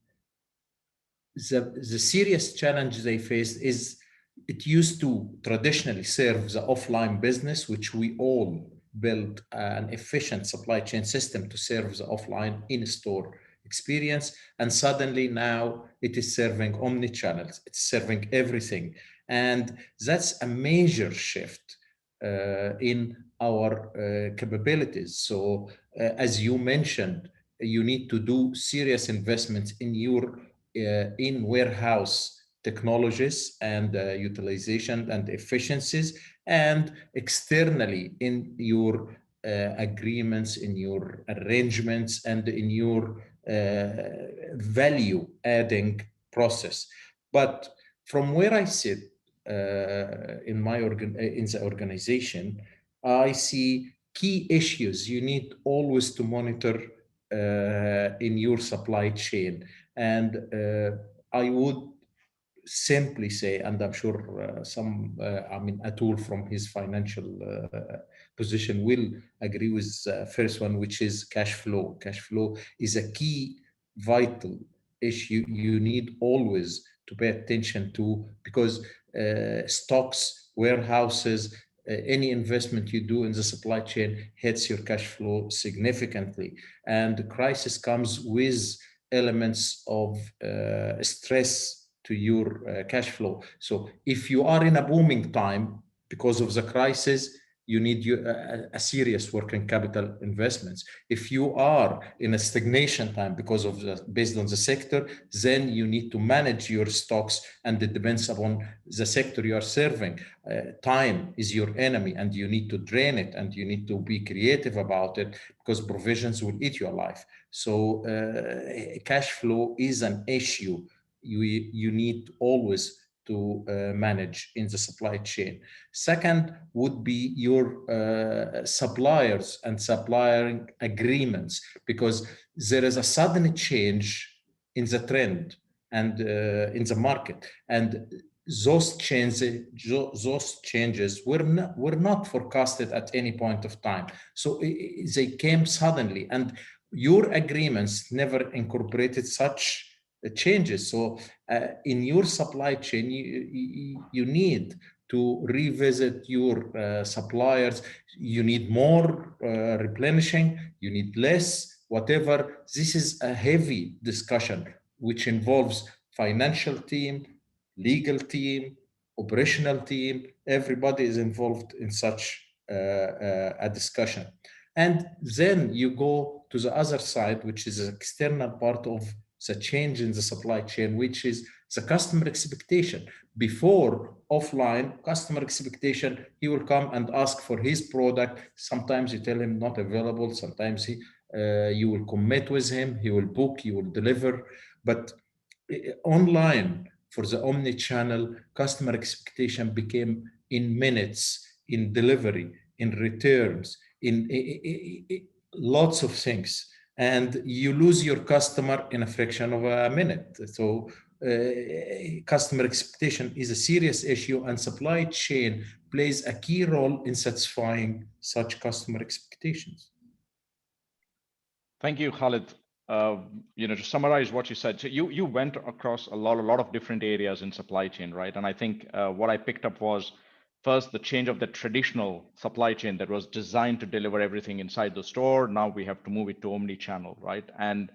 the serious challenge they faced is it used to traditionally serve the offline business, which we all built an efficient supply chain system to serve the offline in-store experience. And suddenly now it is serving omni-channels, it's serving everything. And that's a major shift in our capabilities. So as you mentioned, you need to do serious investments in your in warehouse technologies and utilization and efficiencies, and externally in your agreements, in your arrangements, and in your value adding process. But from where I sit in the organization, I see key issues you need always to monitor in your supply chain. And I would simply say, and I'm sure Atul from his financial position will agree with the first one, which is cash flow. Cash flow is a key vital issue you need always to pay attention to, because stocks, warehouses, any investment you do in the supply chain hits your cash flow significantly. And the crisis comes with elements of stress to your cash flow. So if you are in a booming time because of the crisis, you need a serious working capital investments. If you are in a stagnation time because of based on the sector, then you need to manage your stocks, and it depends upon the sector you are serving. Time is your enemy, and you need to drain it, and you need to be creative about it, because provisions will eat your life. So cash flow is an issue you need always to manage in the supply chain. Second would be your suppliers and supplier agreements, because there is a sudden change in the trend and in the market, and those changes were not forecasted at any point of time. So they came suddenly, and your agreements never incorporated such changes. So in your supply chain, you need to revisit your suppliers. You need more replenishing, you need less, whatever. This is a heavy discussion which involves financial team, legal team, operational team. Everybody is involved in such a discussion. And then you go to the other side, which is an external part of the change in the supply chain, which is the customer expectation. Before, offline customer expectation, he will come and ask for his product. Sometimes you tell him not available. Sometimes you will commit with him. He will book, you will deliver. But online, for the omni-channel, customer expectation became in minutes, in delivery, in returns, in lots of things. And you lose your customer in a fraction of a minute. So customer expectation is a serious issue, and supply chain plays a key role in satisfying such customer expectations. Thank you, Khalid. To summarize what you said, so you went across a lot of different areas in supply chain, right? And I think what I picked up was, first, the change of the traditional supply chain that was designed to deliver everything inside the store. Now we have to move it to omni-channel, right? And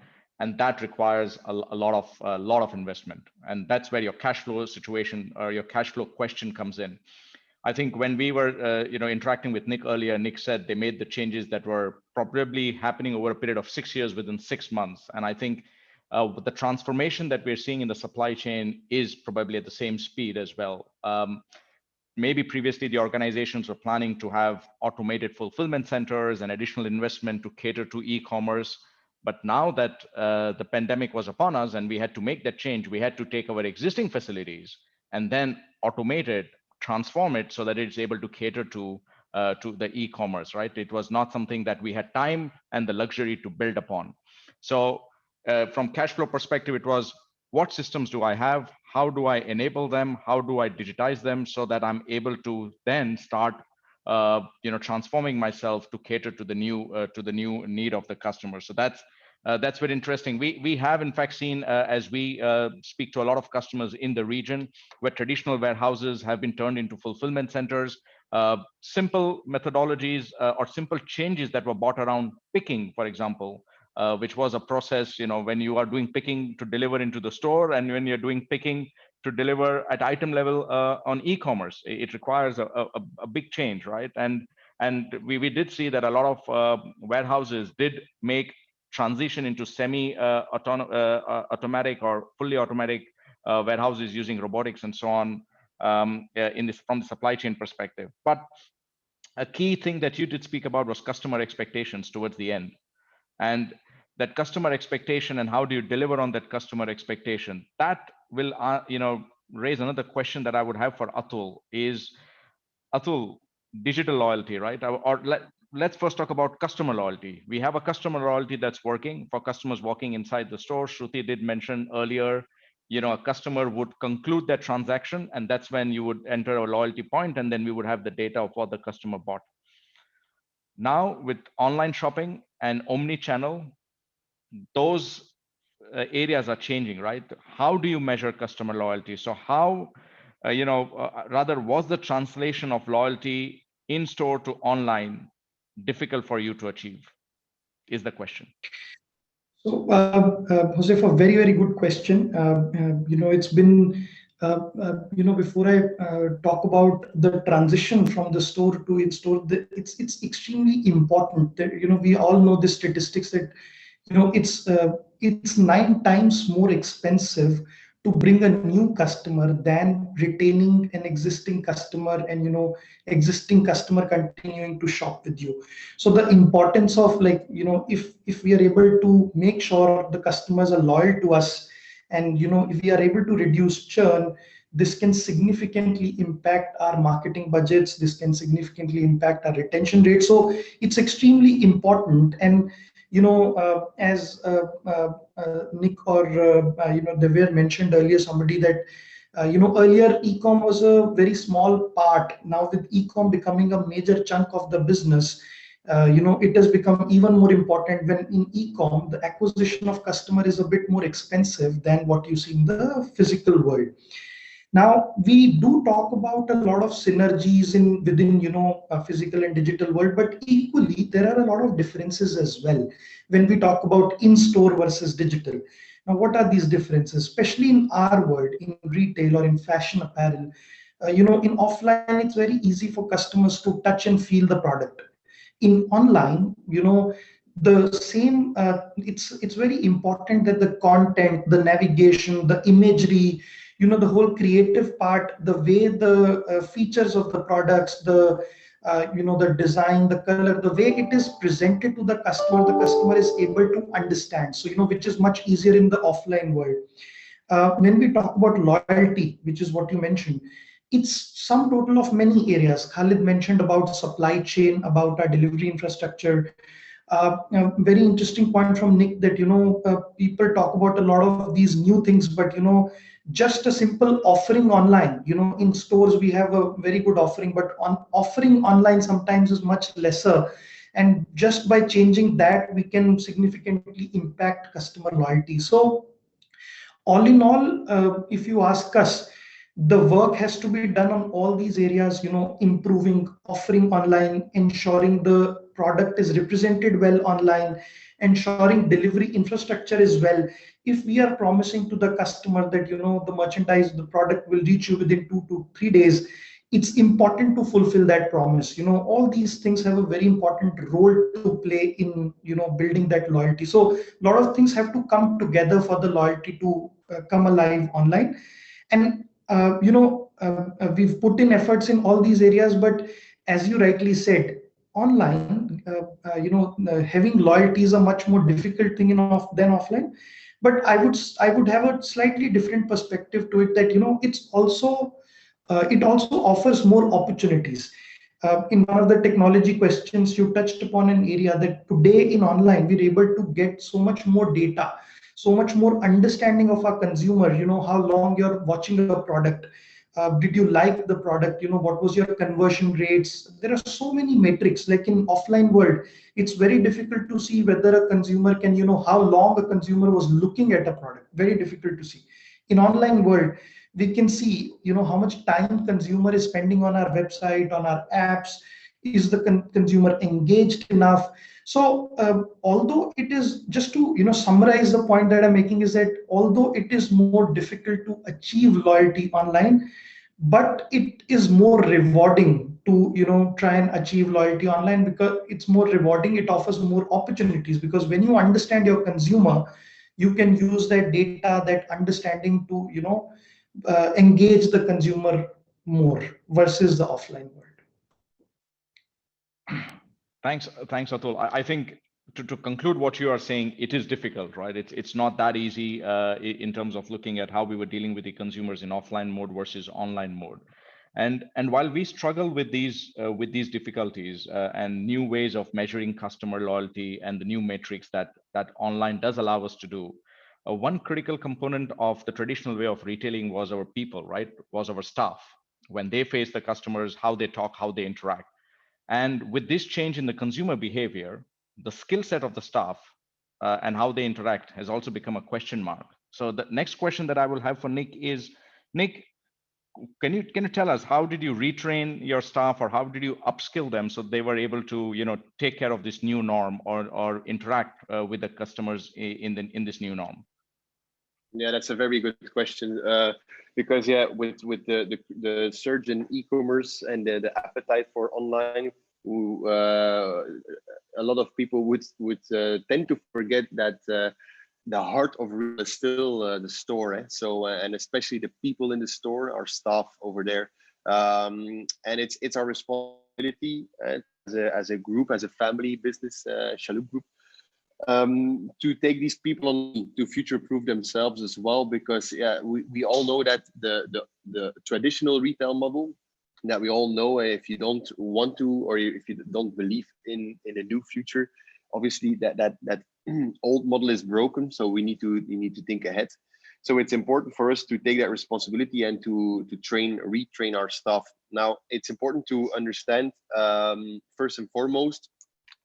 that requires a lot of investment, and that's where your cash flow situation or your cash flow question comes in. I think when we were interacting with Nick earlier, Nick said they made the changes that were probably happening over a period of 6 years within 6 months. And I think the transformation that we're seeing in the supply chain is probably at the same speed as well. Maybe previously the organizations were planning to have automated fulfillment centers and additional investment to cater to e-commerce. But now that the pandemic was upon us and we had to make that change, we had to take our existing facilities and then automate it, transform it so that it's able to cater to the e-commerce, right? It was not something that we had time and the luxury to build upon. So from cash flow perspective, it was, what systems do I have? how do I enable them? How do I digitize them so that I'm able to then start transforming myself to cater to the new need of the customer. So that's very interesting. We have in fact seen as we speak to a lot of customers in the region where traditional warehouses have been turned into fulfillment centers. Simple methodologies or simple changes that were brought around picking, for example, which was a process, when you are doing picking to deliver into the store, and when you're doing picking to deliver at item level on e-commerce, it requires a big change, right? And we did see that a lot of warehouses did make transition into automatic or fully automatic warehouses using robotics and so on from the supply chain perspective. But a key thing that you did speak about was customer expectations towards the end. And that customer expectation and how do you deliver on that customer expectation, that will raise another question that I would have for Atul is, Atul, digital loyalty, right? Let's first talk about customer loyalty. We have a customer loyalty that's working for customers walking inside the store. Shruti did mention earlier, a customer would conclude that transaction, and that's when you would enter a loyalty point, and then we would have the data of what the customer bought. Now with online shopping and omni-channel, those areas are changing, right? How do you measure customer loyalty? So how, rather, was the translation of loyalty in store to online difficult for you to achieve, is the question. So, Jose, for very, very good question. It's been, before I talk about the transition from the store to in-store, it's extremely important that, we all know the statistics that, it's 9 times more expensive to bring a new customer than retaining an existing customer and, existing customer continuing to shop with you. So the importance of if we are able to make sure the customers are loyal to us and, if we are able to reduce churn, this can significantly impact our marketing budgets. This can significantly impact our retention rate. So it's extremely important. And as Nick or deVere mentioned earlier, somebody that earlier e-com was a very small part. Now with e-com becoming a major chunk of the business, it has become even more important. When in e-com, the acquisition of customer is a bit more expensive than what you see in the physical world. Now, we do talk about a lot of synergies within physical and digital world, but equally, there are a lot of differences as well when we talk about in-store versus digital. Now, what are these differences? Especially in our world, in retail or in fashion apparel, in offline, it's very easy for customers to touch and feel the product. In online, the same, it's very important that the content, the navigation, the imagery, the whole creative part, the way the features of the products, the design, the color, the way it is presented to the customer is able to understand. So, which is much easier in the offline world. When we talk about loyalty, which is what you mentioned, it's some total of many areas. Khalid mentioned about supply chain, about our delivery infrastructure. Very interesting point from Nick that, people talk about a lot of these new things, but, just a simple offering online, in stores, we have a very good offering, but offering online sometimes is much lesser. And just by changing that, we can significantly impact customer loyalty. So all in all, if you ask us, the work has to be done on all these areas, improving offering online, ensuring the product is represented well online, ensuring delivery infrastructure is well. If we are promising to the customer that, the merchandise, the product will reach you within 2 to 3 days, it's important to fulfill that promise. All these things have a very important role to play in, building that loyalty. So a lot of things have to come together for the loyalty to come alive online. And we've put in efforts in all these areas, but as you rightly said, online, having loyalty is a much more difficult thing than offline. But I would have a slightly different perspective to it that, it also offers more opportunities. In one of the technology questions, you touched upon an area that today in online, we're able to get so much more data. so much more understanding of our consumer, how long you're watching a product. Did you like the product? What was your conversion rates? There are so many metrics. Like in offline world, it's very difficult to see whether a consumer can, how long a consumer was looking at a product. Very difficult to see. In online world, we can see, how much time consumer is spending on our website, on our apps. Is the consumer engaged enough? So although it is, just to summarize the point that I'm making, is that although it is more difficult to achieve loyalty online, but it is more rewarding to try and achieve loyalty online, because it's more rewarding. It offers more opportunities, because when you understand your consumer, you can use that data, that understanding to engage the consumer more versus the offline world. Thanks, Atul. I think to conclude what you are saying, it is difficult, right? It's not that easy in terms of looking at how we were dealing with the consumers in offline mode versus online mode. And while we struggle with these difficulties and new ways of measuring customer loyalty and the new metrics that online does allow us to do, one critical component of the traditional way of retailing was our people, right? Was our staff. When they face the customers, how they talk, how they interact. And with this change in the consumer behavior, the skill set of the staff and how they interact has also become a question mark. So the next question that I will have for Nick is, Nick, can you tell us, how did you retrain your staff, or how did you upskill them so they were able to take care of this new norm, or interact with the customers in this new norm? Yeah, that's a very good question, because with the surge in e-commerce and the appetite for online, a lot of people would tend to forget that the heart of retail is still the store. So and especially the people in the store, our staff over there, and it's our responsibility as a group, as a family business, Chalhoub Group, to take these people on to future-proof themselves as well, because we all know that the traditional retail model that we all know, if you don't want to, or if you don't believe in a new future, obviously that old model is broken. So we need to think ahead. So it's important for us to take that responsibility and to retrain our staff. Now, it's important to understand first and foremost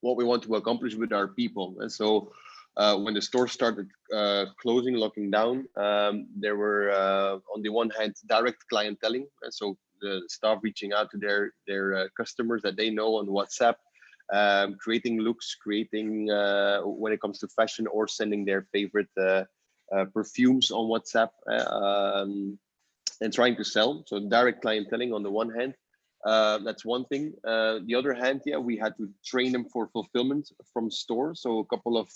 what we want to accomplish with our people. And so when the store started closing, locking down, there were on the one hand direct clienteling, and so the staff reaching out to their customers that they know on WhatsApp, creating looks, creating when it comes to fashion, or sending their favorite perfumes on WhatsApp, and trying to sell. So direct clienteling on the one hand. That's one thing. The other hand, we had to train them for fulfillment from stores. So a couple of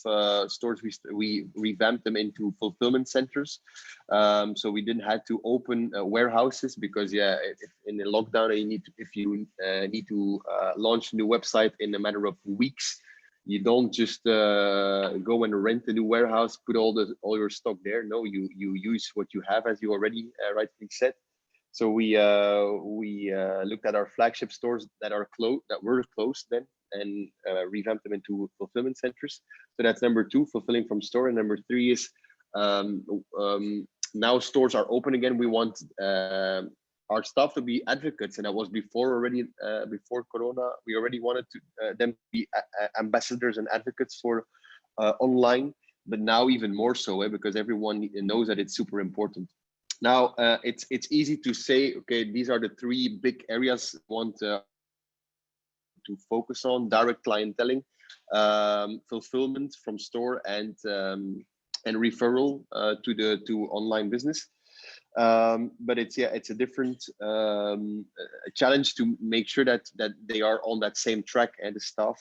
stores, we revamped them into fulfillment centers. So we didn't have to open warehouses, because if in the lockdown, if you need to launch a new website in a matter of weeks, you don't just go and rent a new warehouse, put all your stock there. No, you use what you have, as you already rightly said. So we looked at our flagship stores that were closed then, and revamped them into fulfillment centers. So that's number two, fulfilling from store. And number three is now stores are open again. We want our staff to be advocates, and that was before Corona. We already wanted them to be ambassadors and advocates for online, but now even more so, because everyone knows that it's super important. Now, it's easy to say, okay, these are the three big areas we want to focus on: direct clienteling, fulfillment from store, and referral to online business. But it's a different challenge to make sure that they are on that same track, and the staff.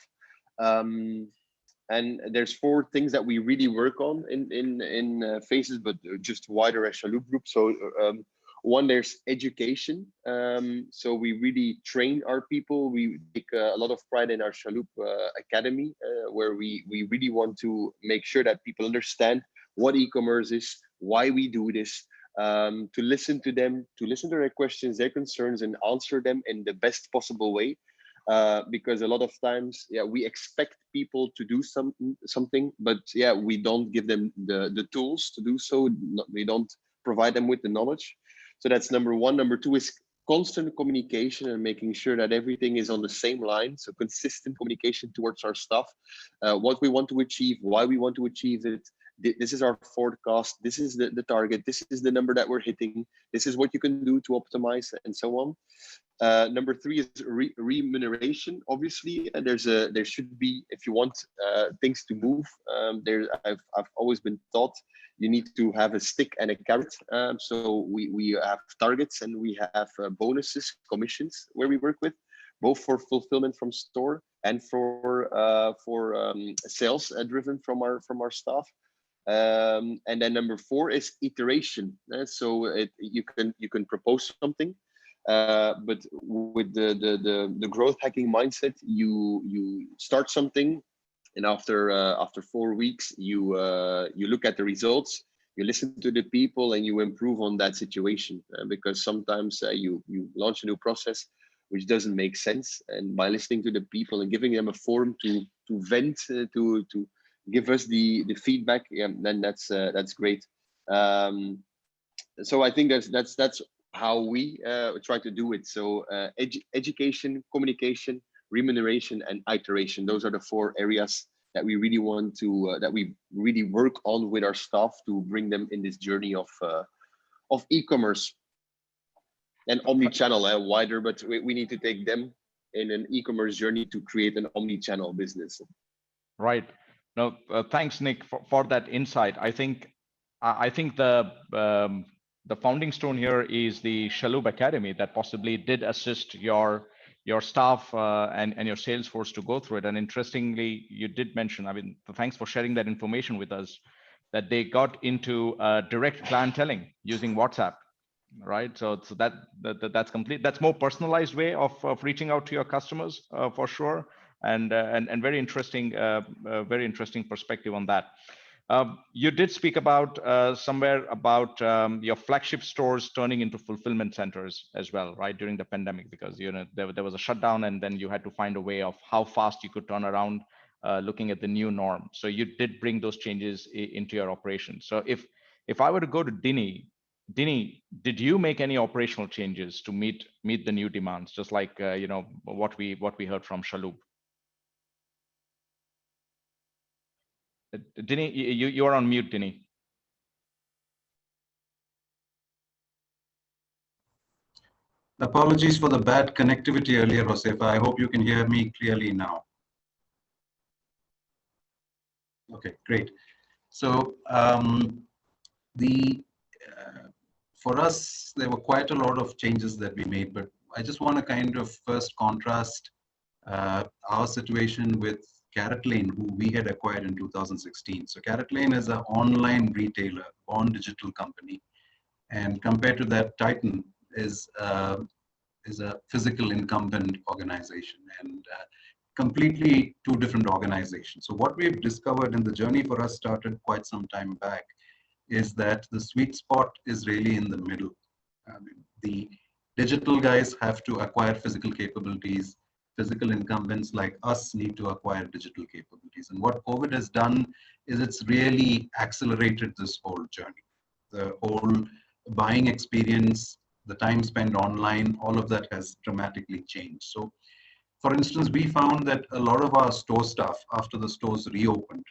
And there's four things that we really work on in Faces, but just wider as Chalhoub Group. So one, there's education. So we really train our people. We take a lot of pride in our Chalhoub Academy, where we really want to make sure that people understand what e-commerce is, why we do this, to listen to them, to listen to their questions, their concerns, and answer them in the best possible way. because a lot of times, yeah, we expect people to do something, but yeah, we don't give them the tools to do so. We don't provide them with the knowledge. So that's number one. Number two is constant communication and making sure that everything is on the same line. So consistent communication towards our staff, what we want to achieve, why we want to achieve it. This is our forecast. This is the target. This is the number that we're hitting. This is what you can do to optimize, and so on. Number three is remuneration. Obviously, there should be, if you want things to move. I've always been taught you need to have a stick and a carrot. So we have targets and we have bonuses, commissions where we work with, both for fulfillment from store and for sales driven from our staff. And then number four is iteration. So you can propose something. But with the growth hacking mindset, you start something, and after 4 weeks, you look at the results, you listen to the people, and you improve on that situation. Because sometimes you launch a new process which doesn't make sense, and by listening to the people and giving them a forum to vent, to give us the feedback, yeah, then that's great. So I think that's how we try to do it. So education, communication, remuneration, and iteration. Those are the 4 areas that we really want to, that we really work on with our staff to bring them in this journey of e-commerce and omni-channel, wider, but we need to take them in an e-commerce journey to create an omni-channel business. Right. No, thanks, Nick, for that insight. I think the founding stone here is the Shaloub Academy that possibly did assist your staff and your sales force to go through it. And interestingly, you did mention, I mean, thanks for sharing that information with us, that they got into direct clienteling using WhatsApp, right? So that's complete. That's more personalized way of reaching out to your customers for sure, and very interesting perspective on that. You did speak about somewhere about your flagship stores turning into fulfillment centers as well, right, during the pandemic, because there was a shutdown, and then you had to find a way of how fast you could turn around, looking at the new norm. So you did bring those changes into your operations. So if I were to go to Dini, did you make any operational changes to meet the new demands, just like what we heard from Shaloub? Dini, you are on mute, Dini. Apologies for the bad connectivity earlier, Josefa. I hope you can hear me clearly now. Okay, great. So for us, there were quite a lot of changes that we made, but I just want to kind of first contrast our situation with Carrot Lane, who we had acquired in 2016. So Carrot Lane is an online retailer, born digital company, and compared to that, Titan is a physical incumbent organization, and completely 2 different organizations. So what we've discovered, and the journey for us started quite some time back, is that the sweet spot is really in the middle. The digital guys have to acquire physical capabilities. Physical incumbents like us need to acquire digital capabilities. And what COVID has done is it's really accelerated this whole journey. The whole buying experience, the time spent online, all of that has dramatically changed. So for instance, we found that a lot of our store staff, after the stores reopened,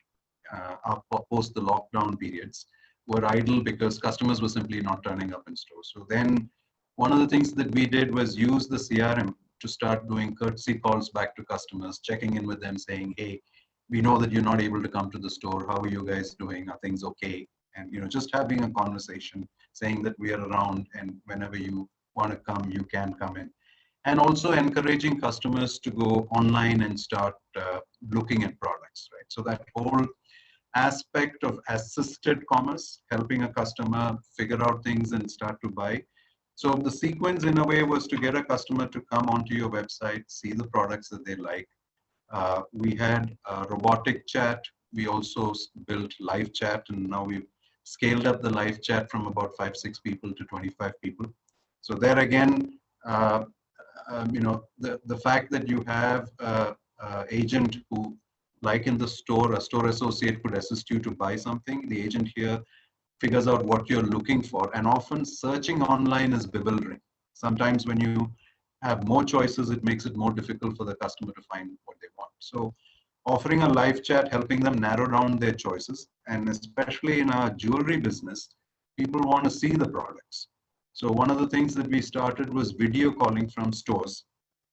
post the lockdown periods, were idle because customers were simply not turning up in stores. So then one of the things that we did was use the CRM to start doing courtesy calls back to customers, checking in with them, saying, hey, we know that you're not able to come to the store. How are you guys doing? Are things okay? And just having a conversation, saying that we are around, and whenever you want to come, you can come in. And also encouraging customers to go online and start looking at products, right? So that whole aspect of assisted commerce, helping a customer figure out things and start to buy. So the sequence in a way was to get a customer to come onto your website, see the products that they like. We had robotic chat. We also built live chat, and now we've scaled up the live chat from about 5-6 people to 25 people. So there again, the fact that you have a agent who, like in the store, a store associate could assist you to buy something. The agent here figures out what you're looking for, and often searching online is bewildering. Sometimes when you have more choices, it makes it more difficult for the customer to find what they want. So offering a live chat, helping them narrow down their choices, and especially in our jewelry business, people want to see the products. So one of the things that we started was video calling from stores.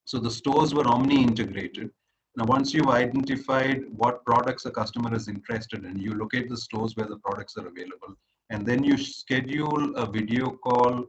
So the stores were omni integrated. Now, once you've identified what products a customer is interested in, you locate the stores where the products are available, and then you schedule a video call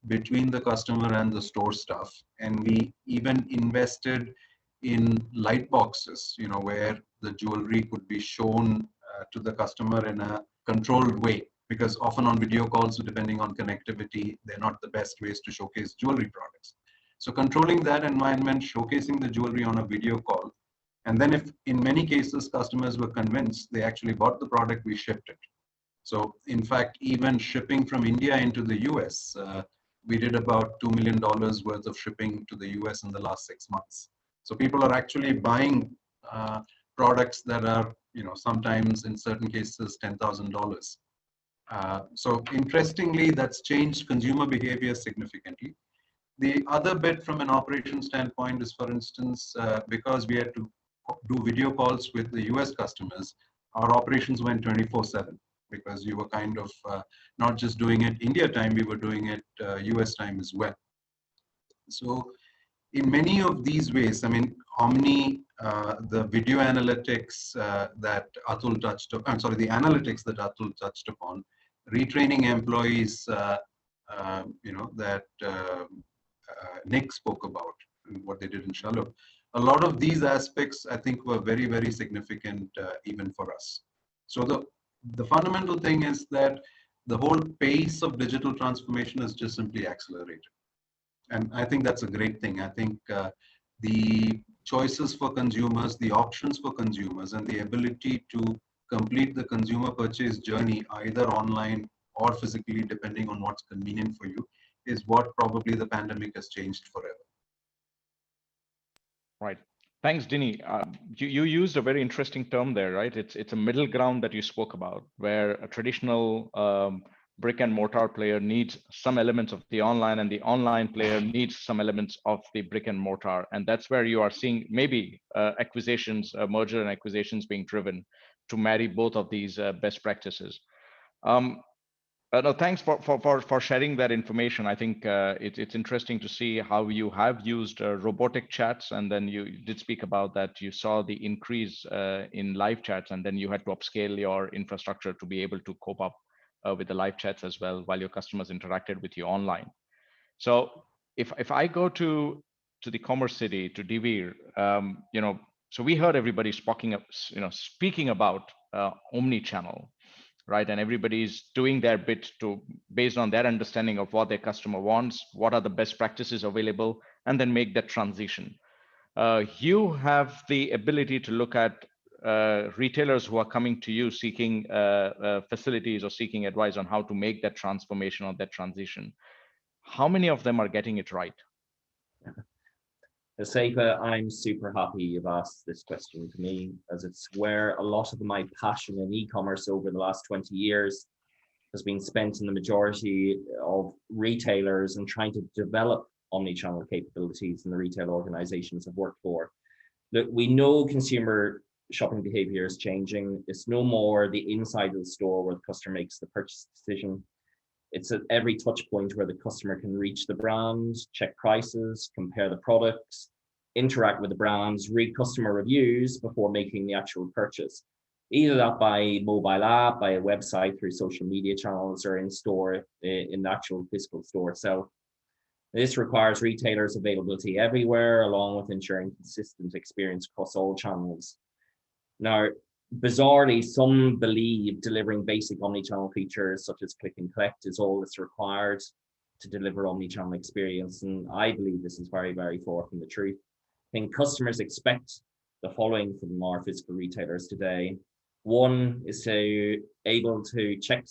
between the customer and the store staff. And we even invested in light boxes, where the jewelry could be shown to the customer in a controlled way, because often on video calls, depending on connectivity, they're not the best ways to showcase jewelry products. So controlling that environment, showcasing the jewelry on a video call, and then if in many cases customers were convinced, they actually bought the product, we shipped it. So in fact, even shipping from India into the US, we did about $2 million worth of shipping to the US in the last 6 months. So people are actually buying products that are, sometimes in certain cases, $10,000. So interestingly, that's changed consumer behavior significantly. The other bit from an operation standpoint is, for instance, because we had to do video calls with the US customers, our operations went 24/7, because you were kind of not just doing it India time, we were doing it US time as well. So in many of these ways, I mean, Omni, the video analytics that Atul touched upon, I'm sorry, the analytics that Atul touched upon, retraining employees, that Nick spoke about, and what they did in Shalom. A lot of these aspects, I think, were very, very significant even for us. So the fundamental thing is that the whole pace of digital transformation is just simply accelerated. And I think that's a great thing. I think the choices for consumers, the options for consumers, and the ability to complete the consumer purchase journey either online or physically, depending on what's convenient for you, is what probably the pandemic has changed forever. Right. Thanks, Dini. You used a very interesting term there, right? It's a middle ground that you spoke about, where a traditional brick and mortar player needs some elements of the online, and the online player needs some elements of the brick and mortar. And that's where you are seeing maybe acquisitions, merger and acquisitions being driven to marry both of these best practices. No, thanks for sharing that information. I think it's interesting to see how you have used robotic chats, and then you did speak about that you saw the increase in live chats, and then you had to upscale your infrastructure to be able to cope up with the live chats as well while your customers interacted with you online. So if I go to the CommerCity, to deVere, so we heard everybody speaking about omni-channel, right? And everybody's doing their bit to, based on their understanding of what their customer wants, what are the best practices available, and then make that transition. You have the ability to look at retailers who are coming to you seeking facilities or seeking advice on how to make that transformation or that transition. How many of them are getting it right? Seifa, I'm super happy you've asked this question to me, as it's where a lot of my passion in e-commerce over the last 20 years has been spent in the majority of retailers and trying to develop omni-channel capabilities in the retail organizations I've worked for. Look, we know consumer shopping behavior is changing. It's no more the inside of the store where the customer makes the purchase decision. It's at every touch point where the customer can reach the brand, check prices, compare the products, interact with the brands, read customer reviews before making the actual purchase. Either that by mobile app, by a website, through social media channels, or in store, in the actual physical store itself. This requires retailers' availability everywhere, along with ensuring consistent experience across all channels. Now, bizarrely, some believe delivering basic omnichannel features such as click and collect is all that's required to deliver omnichannel experience. And I believe this is very, very far from the truth. I think customers expect the following from our physical retailers today. One is to able to check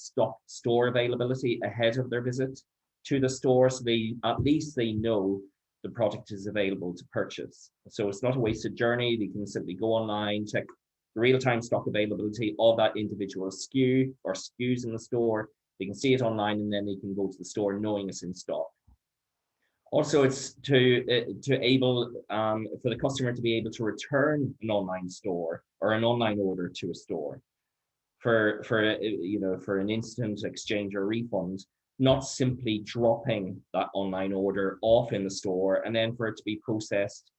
store availability ahead of their visit to the store, so at least they know the product is available to purchase. So it's not a wasted journey. They can simply go online, check the real-time stock availability of that individual SKU or SKUs in the store. They can see it online, and then they can go to the store knowing it's in stock. Also, it's to able for the customer to be able to return an online store or an online order to a store for an instant exchange or refund, not simply dropping that online order off in the store and then for it to be processed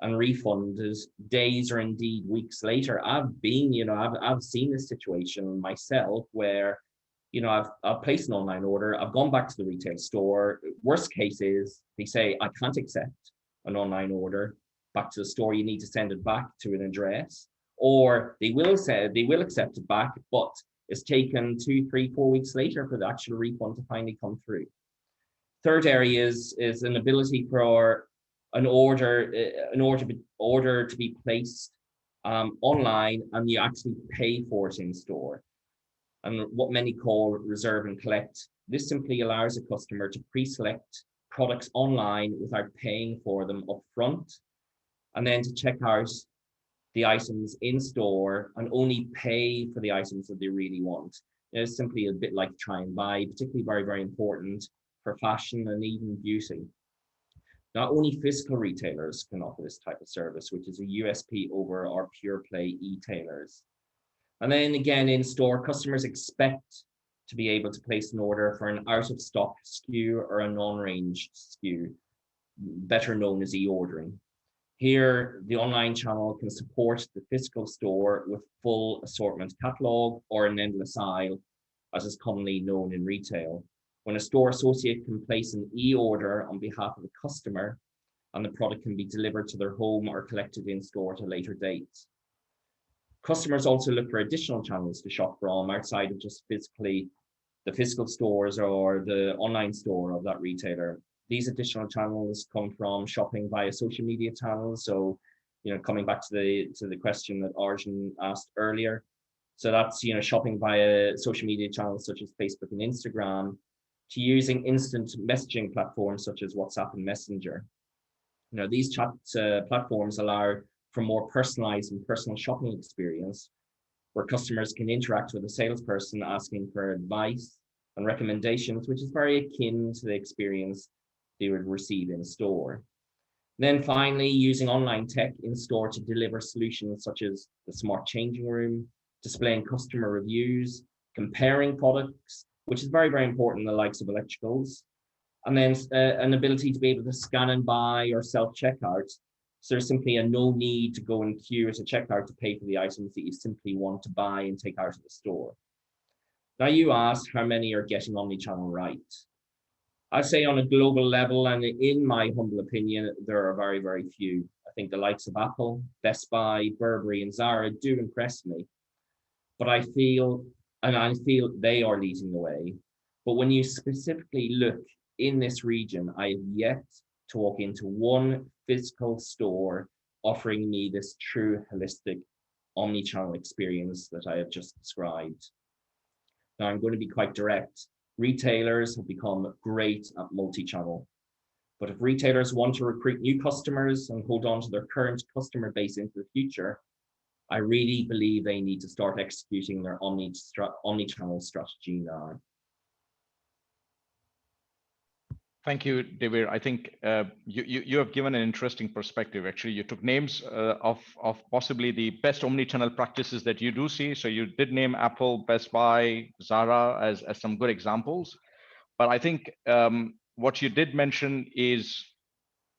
and refunded days or indeed weeks later. I've seen this situation myself where, I've placed an online order, I've gone back to the retail store. Worst case is they say, I can't accept an online order. Back to the store, you need to send it back to an address. Or they will say they will accept it back, but it's taken 2, 3, 4 weeks later for the actual refund to finally come through. Third area is an ability for an order to be placed online, and you actually pay for it in store. And what many call reserve and collect. This simply allows a customer to pre-select products online without paying for them up front, and then to check out the items in store and only pay for the items that they really want. It's simply a bit like try and buy, particularly very, very important for fashion and even beauty. Not only physical retailers can offer this type of service, which is a USP over our pure play e-tailers. And then again, in store, customers expect to be able to place an order for an out of stock SKU or a non-range SKU, better known as e-ordering. Here, the online channel can support the physical store with full assortment catalog or an endless aisle, as is commonly known in retail. When a store associate can place an e-order on behalf of a customer, and the product can be delivered to their home or collected in store at a later date. Customers also look for additional channels to shop from outside of just the physical stores or the online store of that retailer. These additional channels come from shopping via social media channels. So, coming back to the question that Arjun asked earlier. So that's, shopping via social media channels such as Facebook and Instagram, to using instant messaging platforms such as WhatsApp and Messenger. These chat platforms allow for more personalized and personal shopping experience, where customers can interact with a salesperson asking for advice and recommendations, which is very akin to the experience they would receive in store. Then finally, using online tech in store to deliver solutions such as the smart changing room, displaying customer reviews, comparing products, which is very, very important in the likes of electricals, and then an ability to be able to scan and buy or self-checkout. So there's simply no need to go and queue at a checkout to pay for the items that you simply want to buy and take out of the store. Now, you asked how many are getting omnichannel right. I'd say on a global level, and in my humble opinion, there are very, very few. I think the likes of Apple, Best Buy, Burberry, and Zara do impress me. But I feel they are leading the way. But when you specifically look in this region, I have yet to walk into one physical store offering me this true holistic omni-channel experience that I have just described. Now, I'm going to be quite direct. Retailers have become great at multi-channel. But if retailers want to recruit new customers and hold on to their current customer base into the future, I really believe they need to start executing their omni-channel strategy now. Thank you, deVere. I think you have given an interesting perspective. Actually, you took names of possibly the best omnichannel practices that you do see. So you did name Apple, Best Buy, Zara as some good examples. But I think what you did mention is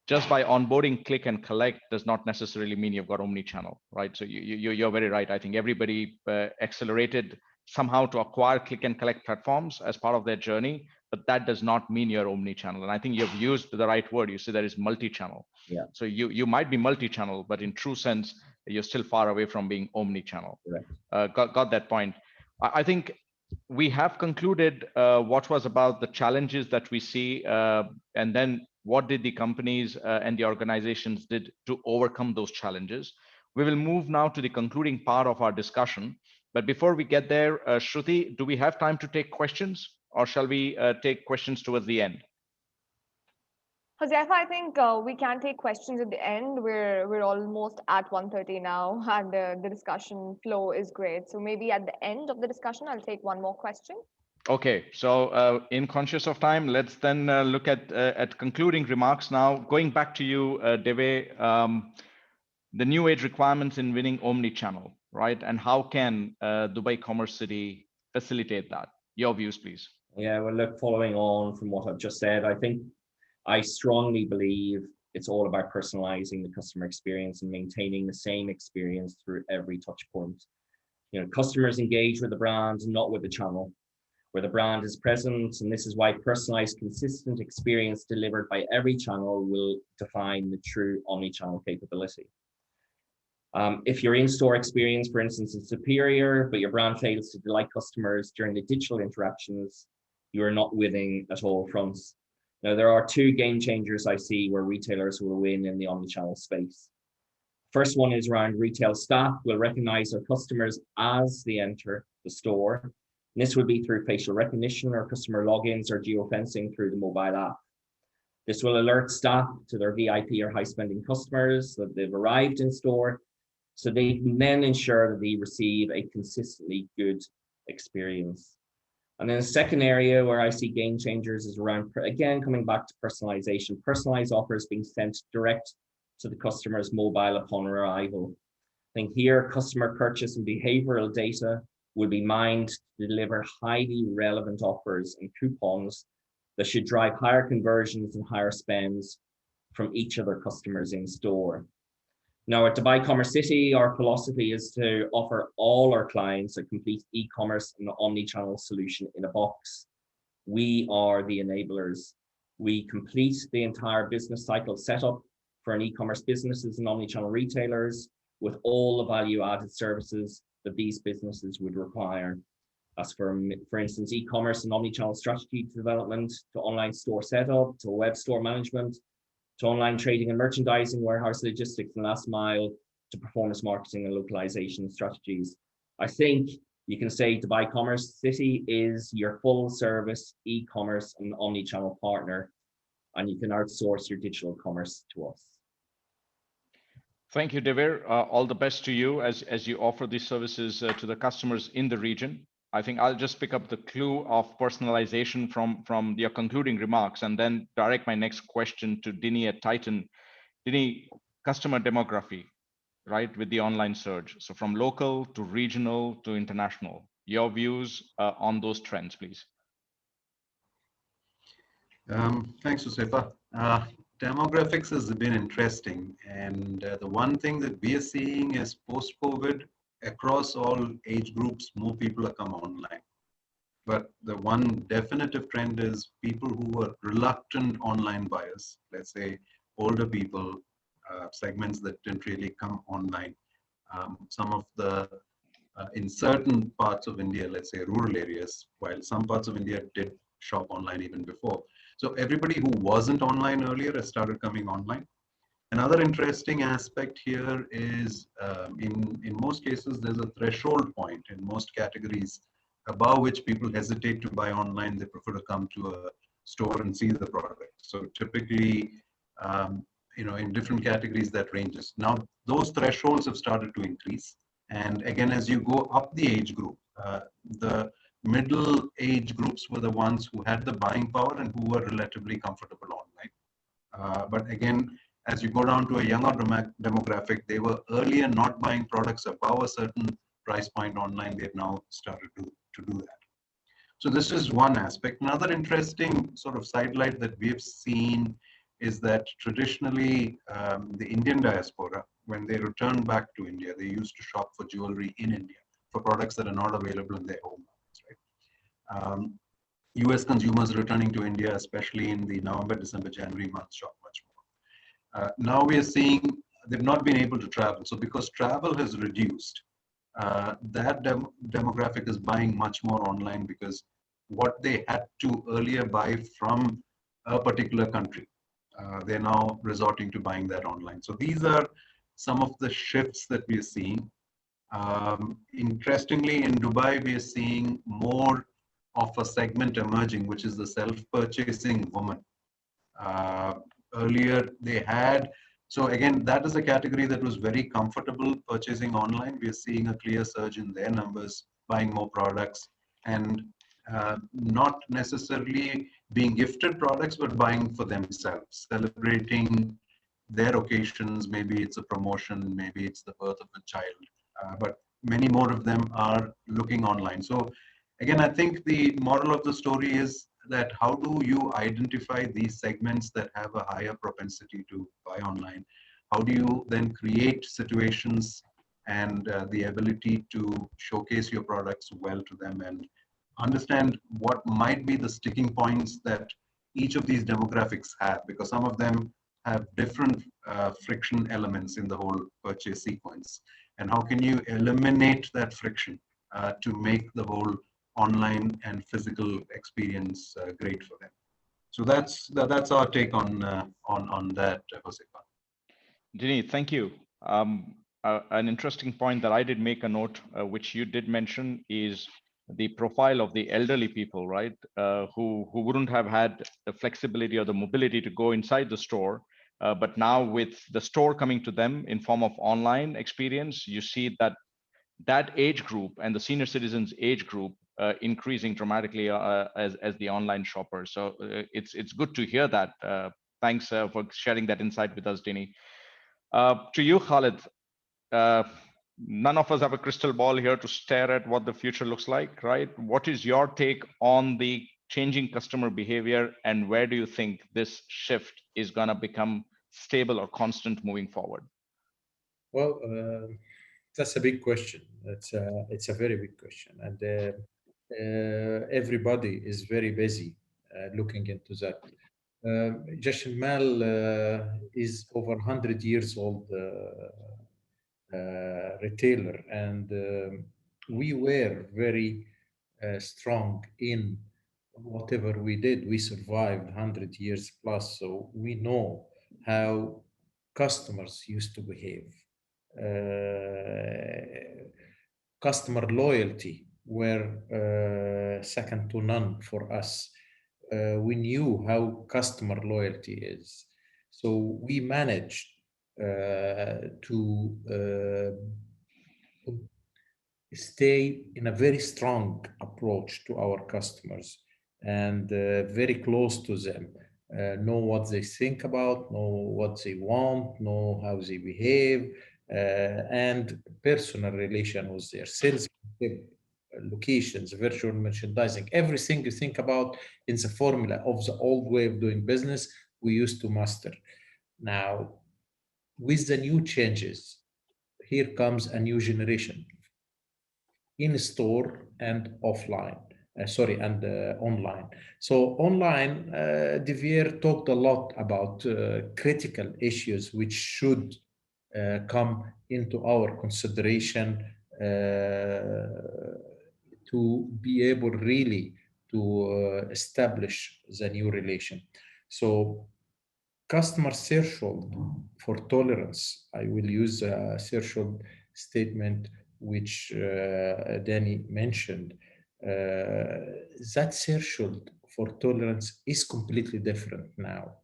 just by onboarding click and collect does not necessarily mean you've got omnichannel, right? So you're very right. I think everybody accelerated somehow to acquire click and collect platforms as part of their journey, but that does not mean you're omnichannel. And I think you've used the right word. You said that is multi-channel. Yeah. So you might be multi-channel, but in true sense, you're still far away from being omnichannel. Right. Got that point. I think we have concluded what was about the challenges that we see, and then what did the companies and the organizations did to overcome those challenges. We will move now to the concluding part of our discussion. But before we get there, Shruti, do we have time to take questions, or shall we take questions towards the end? Josefa, I think we can take questions at the end. We're almost at 1:30 now, and the discussion flow is great. So maybe at the end of the discussion, I'll take one more question. Okay, so in conscious of time, let's then look at concluding remarks now. Going back to you, deVere, the new age requirements in winning omni-channel, right? And how can Dubai CommerCity facilitate that? Your views, please. Yeah, well, look, following on from what I've just said, I strongly believe it's all about personalizing the customer experience and maintaining the same experience through every touch point. You know, customers engage with the brand, not with the channel, where the brand is present. And this is why personalized, consistent experience delivered by every channel will define the true omni-channel capability. If your in-store experience, for instance, is superior, but your brand fails to delight customers during the digital interactions, you are not winning at all fronts. Now, there are two game changers I see where retailers will win in the omnichannel space. First one is around retail staff will recognize their customers as they enter the store. And this would be through facial recognition or customer logins or geofencing through the mobile app. This will alert staff to their VIP or high spending customers that they've arrived in store, so they can then ensure that they receive a consistently good experience. And then the second area where I see game changers is around, again, coming back to personalization, personalized offers being sent direct to the customer's mobile upon arrival. I think here, customer purchase and behavioral data will be mined to deliver highly relevant offers and coupons that should drive higher conversions and higher spends from each of their customers in store. Now at Dubai CommerCity, our philosophy is to offer all our clients a complete e-commerce and omni-channel solution in a box. We are the enablers. We complete the entire business cycle setup for an e-commerce businesses and omni-channel retailers with all the value-added services that these businesses would require. As for instance, e-commerce and omni-channel strategy development, to online store setup, to web store management, to online trading and merchandising, warehouse logistics and last mile, to performance marketing and localization strategies. I think you can say Dubai CommerCity is your full service e-commerce and omni-channel partner, and you can outsource your digital commerce to us. Thank you, deVere. All the best to you as you offer these services to the customers in the region. I think I'll just pick up the clue of personalization from your concluding remarks and then direct my next question to Dini at Titan. Dini, customer demography, right, with the online surge. So from local to regional to international, your views on those trends, please. Thanks, Josefa. Demographics has been interesting. And the one thing that we are seeing is post-COVID, across all age groups, more people are come online. But the one definitive trend is people who are reluctant online buyers, let's say older people, segments that didn't really come online. Some of the, in certain parts of India, let's say rural areas, while some parts of India did shop online even before. So everybody who wasn't online earlier has started coming online. Another interesting aspect here is in most cases, there's a threshold point in most categories above which people hesitate to buy online. They prefer to come to a store and see the product. So typically, in different categories that ranges. Now, those thresholds have started to increase. And again, as you go up the age group, the middle age groups were the ones who had the buying power and who were relatively comfortable online. But again, as you go down to a younger demographic, they were earlier not buying products above a certain price point online. They've now started to do that. So this is one aspect. Another interesting sort of sidelight that we've seen is that traditionally the Indian diaspora, when they return back to India, they used to shop for jewelry in India for products that are not available in their home markets, right? US consumers returning to India, especially in the November, December, January months, shop much more. Now we are seeing they've not been able to travel. So because travel has reduced, that demographic is buying much more online because what they had to earlier buy from a particular country, they're now resorting to buying that online. So these are some of the shifts that we are seeing. Interestingly, in Dubai, we are seeing more of a segment emerging, which is the self-purchasing woman. earlier they had. So again, that is a category that was very comfortable purchasing online. We are seeing a clear surge in their numbers, buying more products, and not necessarily being gifted products, but buying for themselves, celebrating their occasions. Maybe it's a promotion, maybe it's the birth of a child, but many more of them are looking online. So again, I think the moral of the story is that how do you identify these segments that have a higher propensity to buy online? How do you then create situations and the ability to showcase your products well to them and understand what might be the sticking points that each of these demographics have, because some of them have different friction elements in the whole purchase sequence. And how can you eliminate that friction to make the whole online and physical experience great for them? So that's our take on that, Josefa. Dini, thank you. An interesting point that I did make a note, which you did mention, is the profile of the elderly people, right? Who wouldn't have had the flexibility or the mobility to go inside the store. But now with the store coming to them in form of online experience, you see that age group and the senior citizens age group increasing dramatically as the online shoppers. So it's good to hear that. Thanks for sharing that insight with us, Dini. To you, Khalid, none of us have a crystal ball here to stare at what the future looks like, right? What is your take on the changing customer behavior, and where do you think this shift is going to become stable or constant moving forward? Well, that's a big question. It's a very big question, and everybody is very busy looking into that. Jashimal is over 100 years old retailer, and we were very strong in whatever we did. We survived 100 years plus, so we know how customers used to behave. Customer loyalty were second to none for us. We knew how customer loyalty is. So we managed to stay in a very strong approach to our customers and very close to them. Know what they think about, know what they want, know how they behave, and personal relation with their sales locations, virtual merchandising, everything you think about in the formula of the old way of doing business, we used to master. Now, with the new changes, here comes a new generation in store and offline. Online. So online, deVere talked a lot about critical issues which should come into our consideration to be able really to establish the new relation. So customer threshold for tolerance, I will use a threshold statement which Danny mentioned. That threshold for tolerance is completely different now.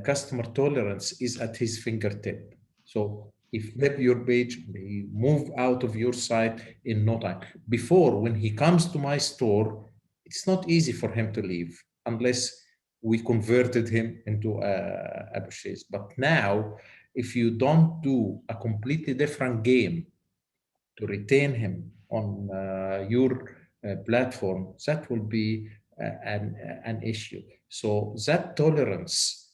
Customer tolerance is at his fingertip. So he flip your page, he move out of your site in no time. Before, when he comes to my store, it's not easy for him to leave unless we converted him into a purchase. But now, if you don't do a completely different game to retain him on your platform, that will be an issue. So that tolerance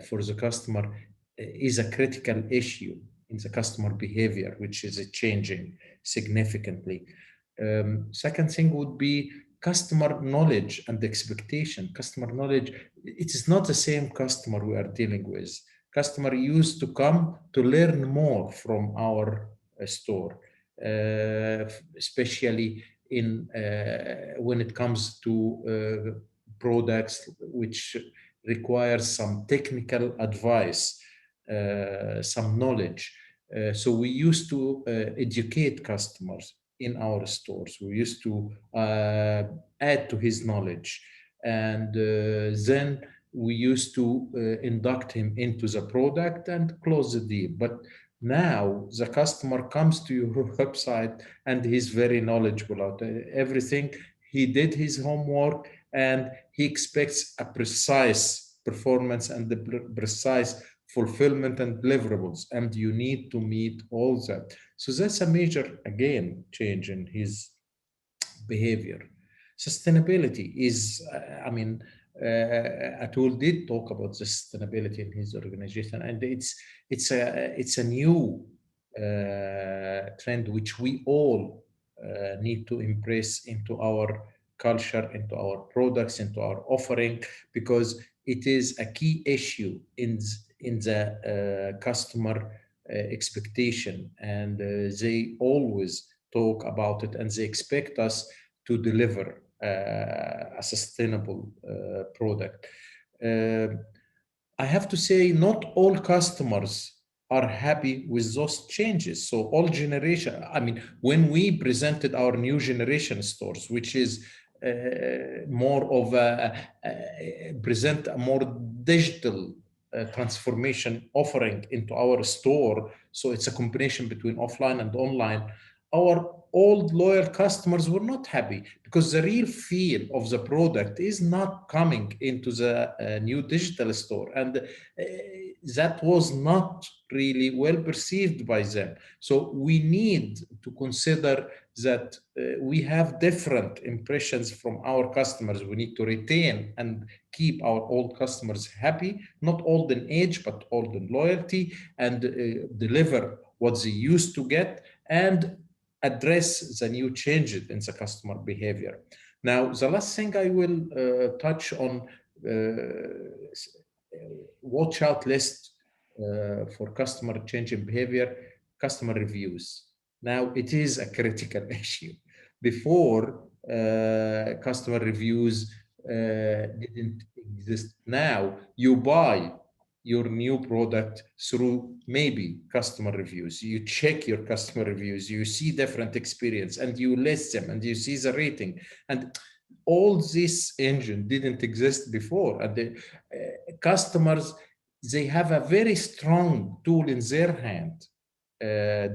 for the customer is a critical issue in the customer behavior, which is changing significantly. Second thing would be customer knowledge and expectation. Customer knowledge, it is not the same customer we are dealing with. Customer used to come to learn more from our store. Especially in when it comes to products which require some technical advice, some knowledge. So we used to educate customers in our stores. We used to add to his knowledge, and then we used to induct him into the product and close the deal. But now the customer comes to your website and he's very knowledgeable about everything. He did his homework and he expects a precise performance and the precise fulfillment and deliverables. And you need to meet all that. So that's a major, again, change in his behavior. Sustainability is, Atul did talk about sustainability in his organization, and it's a new trend which we all need to embrace into our culture, into our products, into our offering, because it is a key issue in the customer expectation, and they always talk about it, and they expect us to deliver a sustainable product. I have to say, not all customers are happy with those changes. So all generation, when we presented our new generation stores, which is more of present a more digital transformation offering into our store. So it's a combination between offline and online. Our old loyal customers were not happy because the real feel of the product is not coming into the new digital store, and that was not really well perceived by them. So we need to consider that we have different impressions from our customers. We need to retain and keep our old customers happy, not old in age, but old in loyalty, and deliver what they used to get and address the new changes in the customer behavior. Now, the last thing I will touch on, watch out list for customer change in behavior, customer reviews. Now, it is a critical issue. Before, customer reviews didn't exist. Now, you buy your new product through maybe customer reviews. You check your customer reviews, you see different experience, and you list them, and you see the rating. And all this engine didn't exist before. And the customers, they have a very strong tool in their hand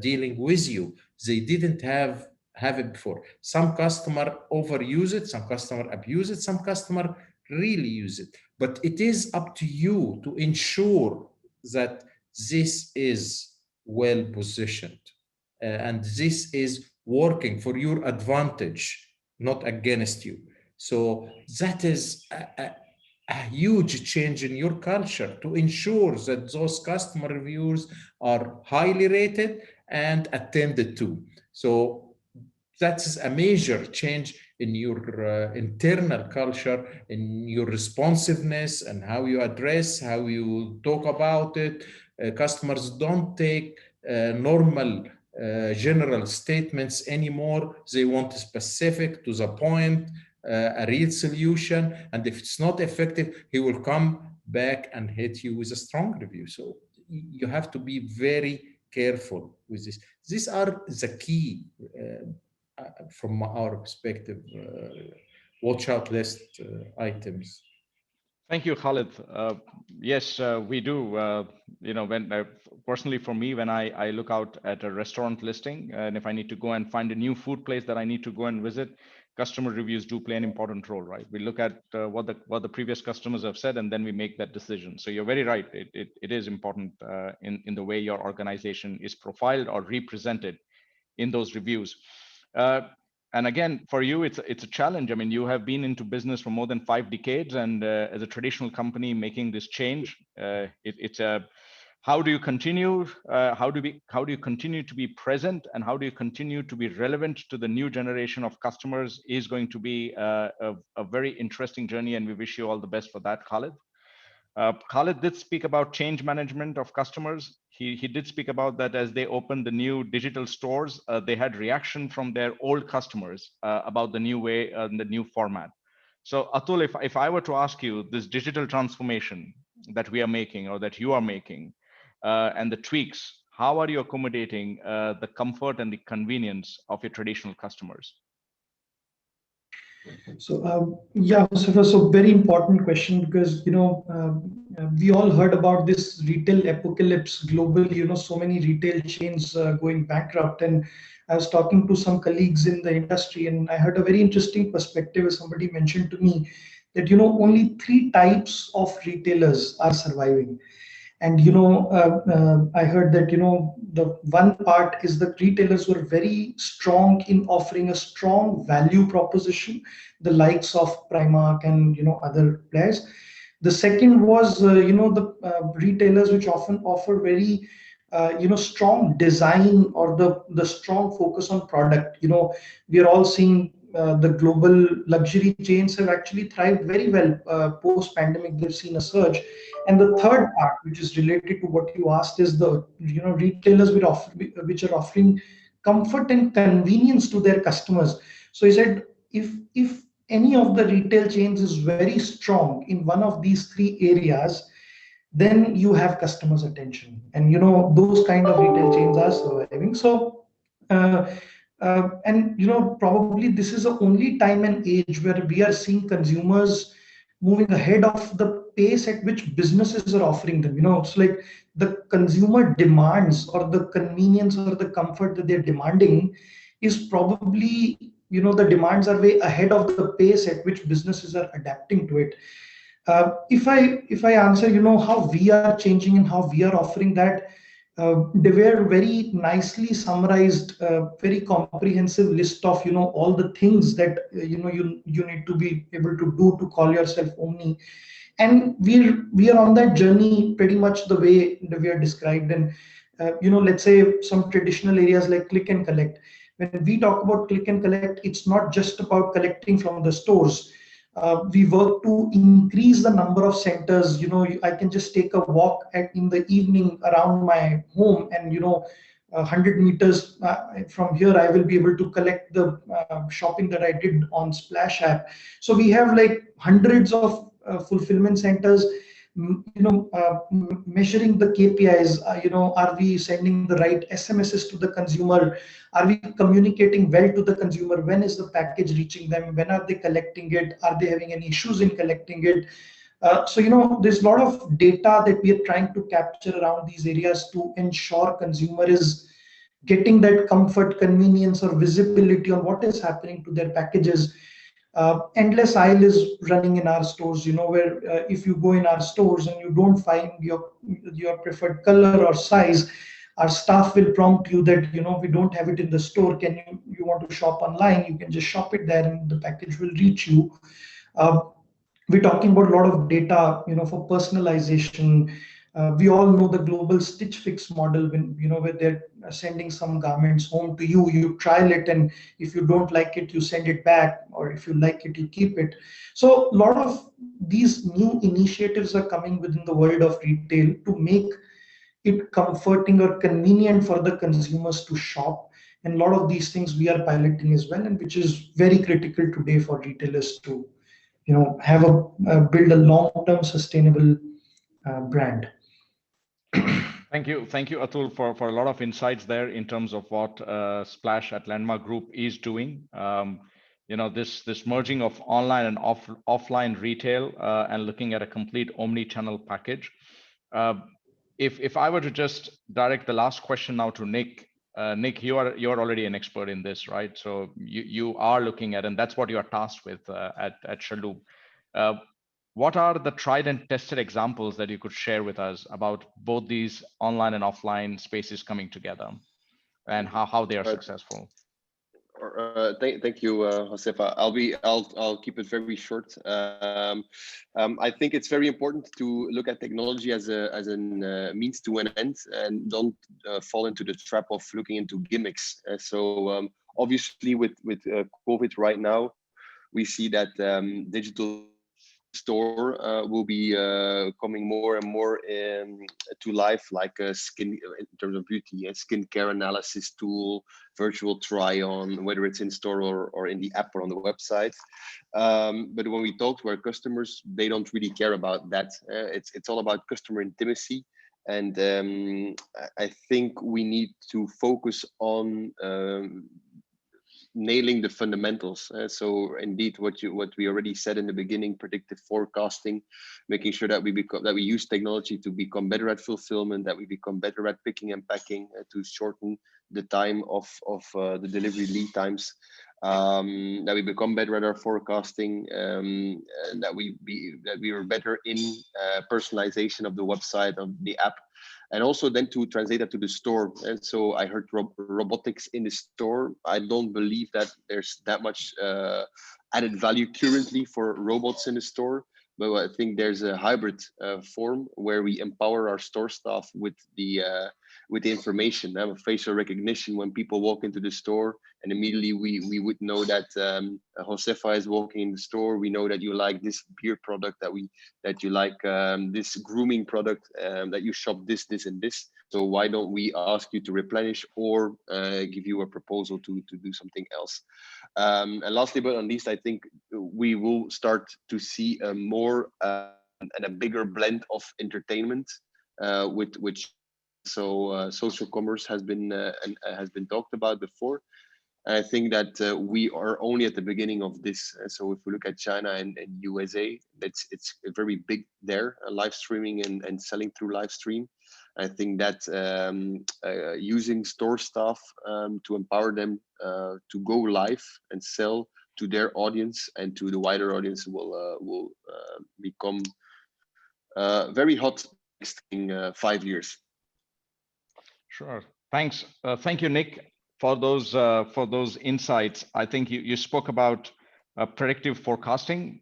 dealing with you. They didn't have it before. Some customer overuse it, some customer abuse it, some customer really use it. But it is up to you to ensure that this is well positioned and this is working for your advantage, not against you. So that is a huge change in your culture to ensure that those customer reviews are highly rated and attended to. So that's a major change in your internal culture, in your responsiveness and how you address, how you talk about it. Customers don't take normal general statements anymore. They want specific, to the point, a real solution. And if it's not effective, he will come back and hit you with a strong review. So you have to be very careful with this. These are the key from our perspective, watch out list items. Thank you, Khalid. Yes, we do. When personally for me, when I look out at a restaurant listing, and if I need to go and find a new food place that I need to go and visit, customer reviews do play an important role, right? We look at what the previous customers have said, and then we make that decision. So you're very right. It is important in the way your organization is profiled or represented in those reviews. And again, for you, it's a challenge. I mean, you have been into business for more than 5 decades, and as a traditional company making this change, it's a how do you continue? How do you continue to be present, and how do you continue to be relevant to the new generation of customers is going to be a very interesting journey, and we wish you all the best for that, Khalid. Khalid did speak about change management of customers. He did speak about that as they opened the new digital stores, they had reaction from their old customers about the new way and the new format. So Atul, if I were to ask you this digital transformation that we are making or that you are making and the tweaks, how are you accommodating the comfort and the convenience of your traditional customers? So yeah, Mustafa, so very important question because we all heard about this retail apocalypse globally. So many retail chains going bankrupt, and I was talking to some colleagues in the industry, and I heard a very interesting perspective. Somebody mentioned to me that only three types of retailers are surviving. And I heard that the one part is the retailers were very strong in offering a strong value proposition, the likes of Primark and other players. The second was the retailers which often offer very strong design, or the strong focus on product. We are all seeing the global luxury chains have actually thrived very well post pandemic. They've seen a surge. And the third part, which is related to what you asked, is the retailers which are offering comfort and convenience to their customers. So he said, if any of the retail chains is very strong in one of these three areas, then you have customers' attention. And those kind of retail chains are surviving. So and probably this is the only time and age where we are seeing consumers moving ahead of the pace at which businesses are offering them. It's like the consumer demands, or the convenience or the comfort that they're demanding is probably, the demands are way ahead of the pace at which businesses are adapting to it. If I answer, how we are changing and how we are offering that, deVere very nicely summarized a very comprehensive list of all the things that you need to be able to do to call yourself omni. And we are on that journey pretty much the way deVere described. And let's say some traditional areas like click and collect. When we talk about click and collect, it's not just about collecting from the stores. We work to increase the number of centers. I can just take a walk in the evening around my home, and 100 meters from here, I will be able to collect the shopping that I did on Splash app. So we have like hundreds of fulfillment centers, measuring the KPIs. Are we sending the right SMSs to the consumer? Are we communicating well to the consumer? When is the package reaching them? When are they collecting it? Are they having any issues in collecting it? So there's a lot of data that we are trying to capture around these areas to ensure consumer is getting that comfort, convenience, or visibility on what is happening to their packages. Endless aisle is running in our stores, where if you go in our stores and you don't find your preferred color or size, our staff will prompt you that we don't have it in the store. Can you want to shop online? You can just shop it there, and the package will reach you. We're talking about a lot of data, for personalization. We all know the global Stitch Fix model, when where they're sending some garments home to you. You trial it, and if you don't like it, you send it back, or if you like it, you keep it. So a lot of these new initiatives are coming within the world of retail to make it comforting or convenient for the consumers to shop. And a lot of these things we are piloting as well, and which is very critical today for retailers to have build a long-term sustainable brand. Thank you, Atul, for a lot of insights there in terms of what Splash at Landmark Group is doing. This merging of online and offline retail, and looking at a complete omni-channel package. If I were to just direct the last question now to Nick. Nick, you're already an expert in this, right? So you are looking at, and that's what you are tasked with at Shalhoub. What are the tried and tested examples that you could share with us about both these online and offline spaces coming together, and how they are successful? Thank you, Josefa. I'll keep it very short. I think it's very important to look at technology as a means to an end, and don't fall into the trap of looking into gimmicks. So obviously, with COVID right now, we see that digital store will be coming more and more to life, like a skin, in terms of beauty, a skincare analysis tool, virtual try-on, whether it's in store or in the app or on the website. But when we talk to our customers, they don't really care about that. It's all about customer intimacy. And I think we need to focus on nailing the fundamentals. So indeed, what we already said in the beginning, predictive forecasting, making sure that we use technology to become better at fulfillment, that we become better at picking and packing, to shorten the time of the delivery lead times, that we become better at our forecasting, and that we are better in personalization of the website, of the app, and also then to translate that to the store. And so I heard robotics in the store. I don't believe that there's that much added value currently for robots in the store, but I think there's a hybrid form where we empower our store staff with the information. Have a facial recognition when people walk into the store, and immediately we would know that Josefa is walking in the store. We know that you like this beer product, that you like this grooming product, that you shop this, and this. So why don't we ask you to replenish or give you a proposal to do something else? And lastly but not least, I think we will start to see a more and a bigger blend of entertainment with which. So social commerce has been talked about before. And I think that we are only at the beginning of this. So if we look at China and USA, it's very big there, live streaming and selling through live stream. I think that using store staff to empower them to go live and sell to their audience and to the wider audience will become very hot in 5 years. Sure. Thanks. Thank you, Nick, for those insights. I think you spoke about predictive forecasting,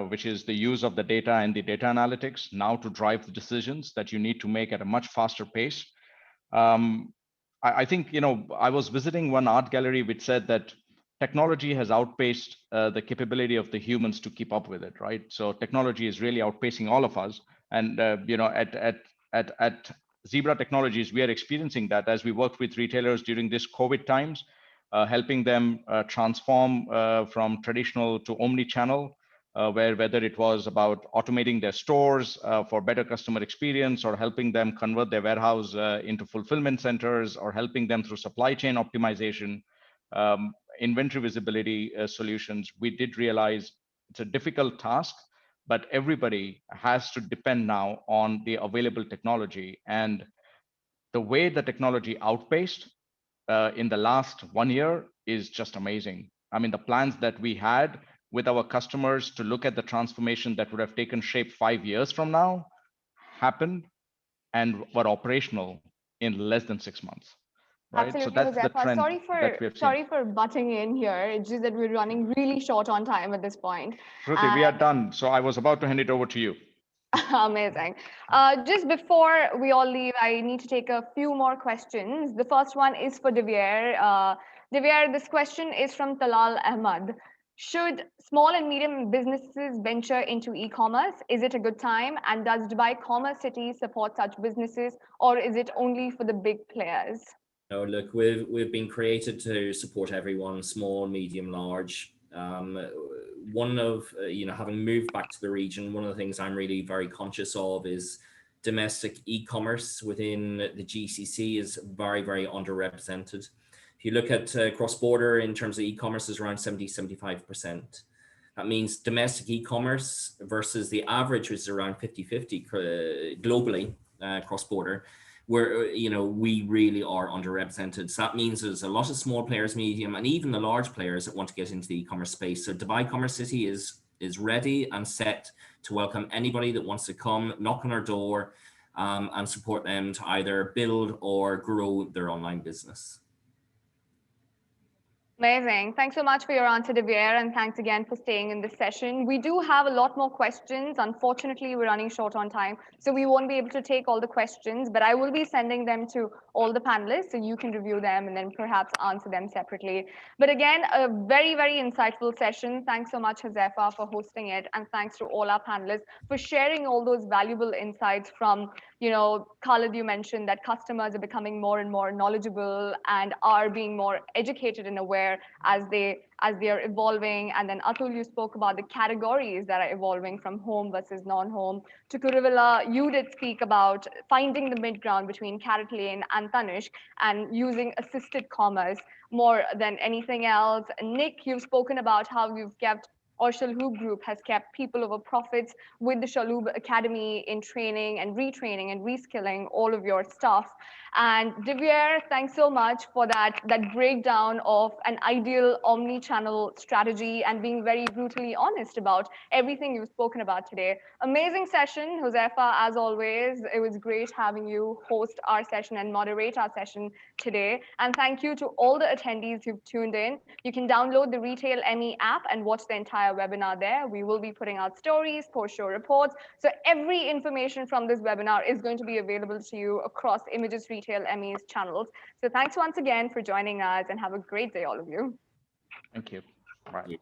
which is the use of the data and the data analytics now to drive the decisions that you need to make at a much faster pace. I think, I was visiting one art gallery which said that technology has outpaced the capability of the humans to keep up with it, right? So technology is really outpacing all of us. And, at Zebra Technologies, we are experiencing that as we work with retailers during this COVID times, helping them transform from traditional to omni-channel, whether it was about automating their stores for better customer experience, or helping them convert their warehouse into fulfillment centers, or helping them through supply chain optimization, inventory visibility solutions. We did realize it's a difficult task, but everybody has to depend now on the available technology. And the way the technology outpaced in the last 1 year is just amazing. I mean, the plans that we had with our customers to look at the transformation that would have taken shape 5 years from now happened and were operational in less than 6 months. Right? Absolutely, so that's the Josefa. trend that we have seen. Sorry for butting in here. It's just that we're running really short on time at this point. Shruti, we are done. So I was about to hand it over to you. Amazing. Just before we all leave, I need to take a few more questions. The first one is for deVere. deVere, this question is from Talal Ahmad. Should small and medium businesses venture into e-commerce? Is it a good time? And does Dubai CommerCity support such businesses, or is it only for the big players? No, look, we've been created to support everyone, small, medium, large. One of, having moved back to the region, one of the things I'm really very conscious of is domestic e-commerce within the GCC is very, very underrepresented. If you look at cross-border in terms of e-commerce is around 70-75%. That means domestic e-commerce versus the average, which is around 50-50 globally, cross-border, where we really are underrepresented. So that means there's a lot of small players, medium, and even the large players that want to get into the e-commerce space. So Dubai CommerCity is ready and set to welcome anybody that wants to come, knock on our door, and support them to either build or grow their online business. Amazing. Thanks so much for your answer, deVere, and thanks again for staying in this session. We do have a lot more questions. Unfortunately, we're running short on time, so we won't be able to take all the questions, but I will be sending them to all the panelists, so you can review them and then perhaps answer them separately. But again, a very, very insightful session. Thanks so much, Josefa, for hosting it, and thanks to all our panelists for sharing all those valuable insights from, Khalid, you mentioned that customers are becoming more and more knowledgeable and are being more educated and aware there as they are evolving. And then Atul, you spoke about the categories that are evolving from home versus non-home. To Kuruvilla, you did speak about finding the mid-ground between Carrot Lane and Tanishq and using assisted commerce more than anything else. Nick, you've spoken about how you've kept, or Shalhoub Group has kept people over profits with the Shalhoub Academy in training and retraining and reskilling all of your staff. And deVere, thanks so much for that breakdown of an ideal omni-channel strategy and being very brutally honest about everything you've spoken about today. Amazing session, Josefa, as always. It was great having you host our session and moderate our session today. And thank you to all the attendees who've tuned in. You can download the RetailME app and watch the entire webinar there. We will be putting out stories, post-show reports. So every information from this webinar is going to be available to you across Images RetailME's channels. So thanks once again for joining us and have a great day, all of you. Thank you. Bye.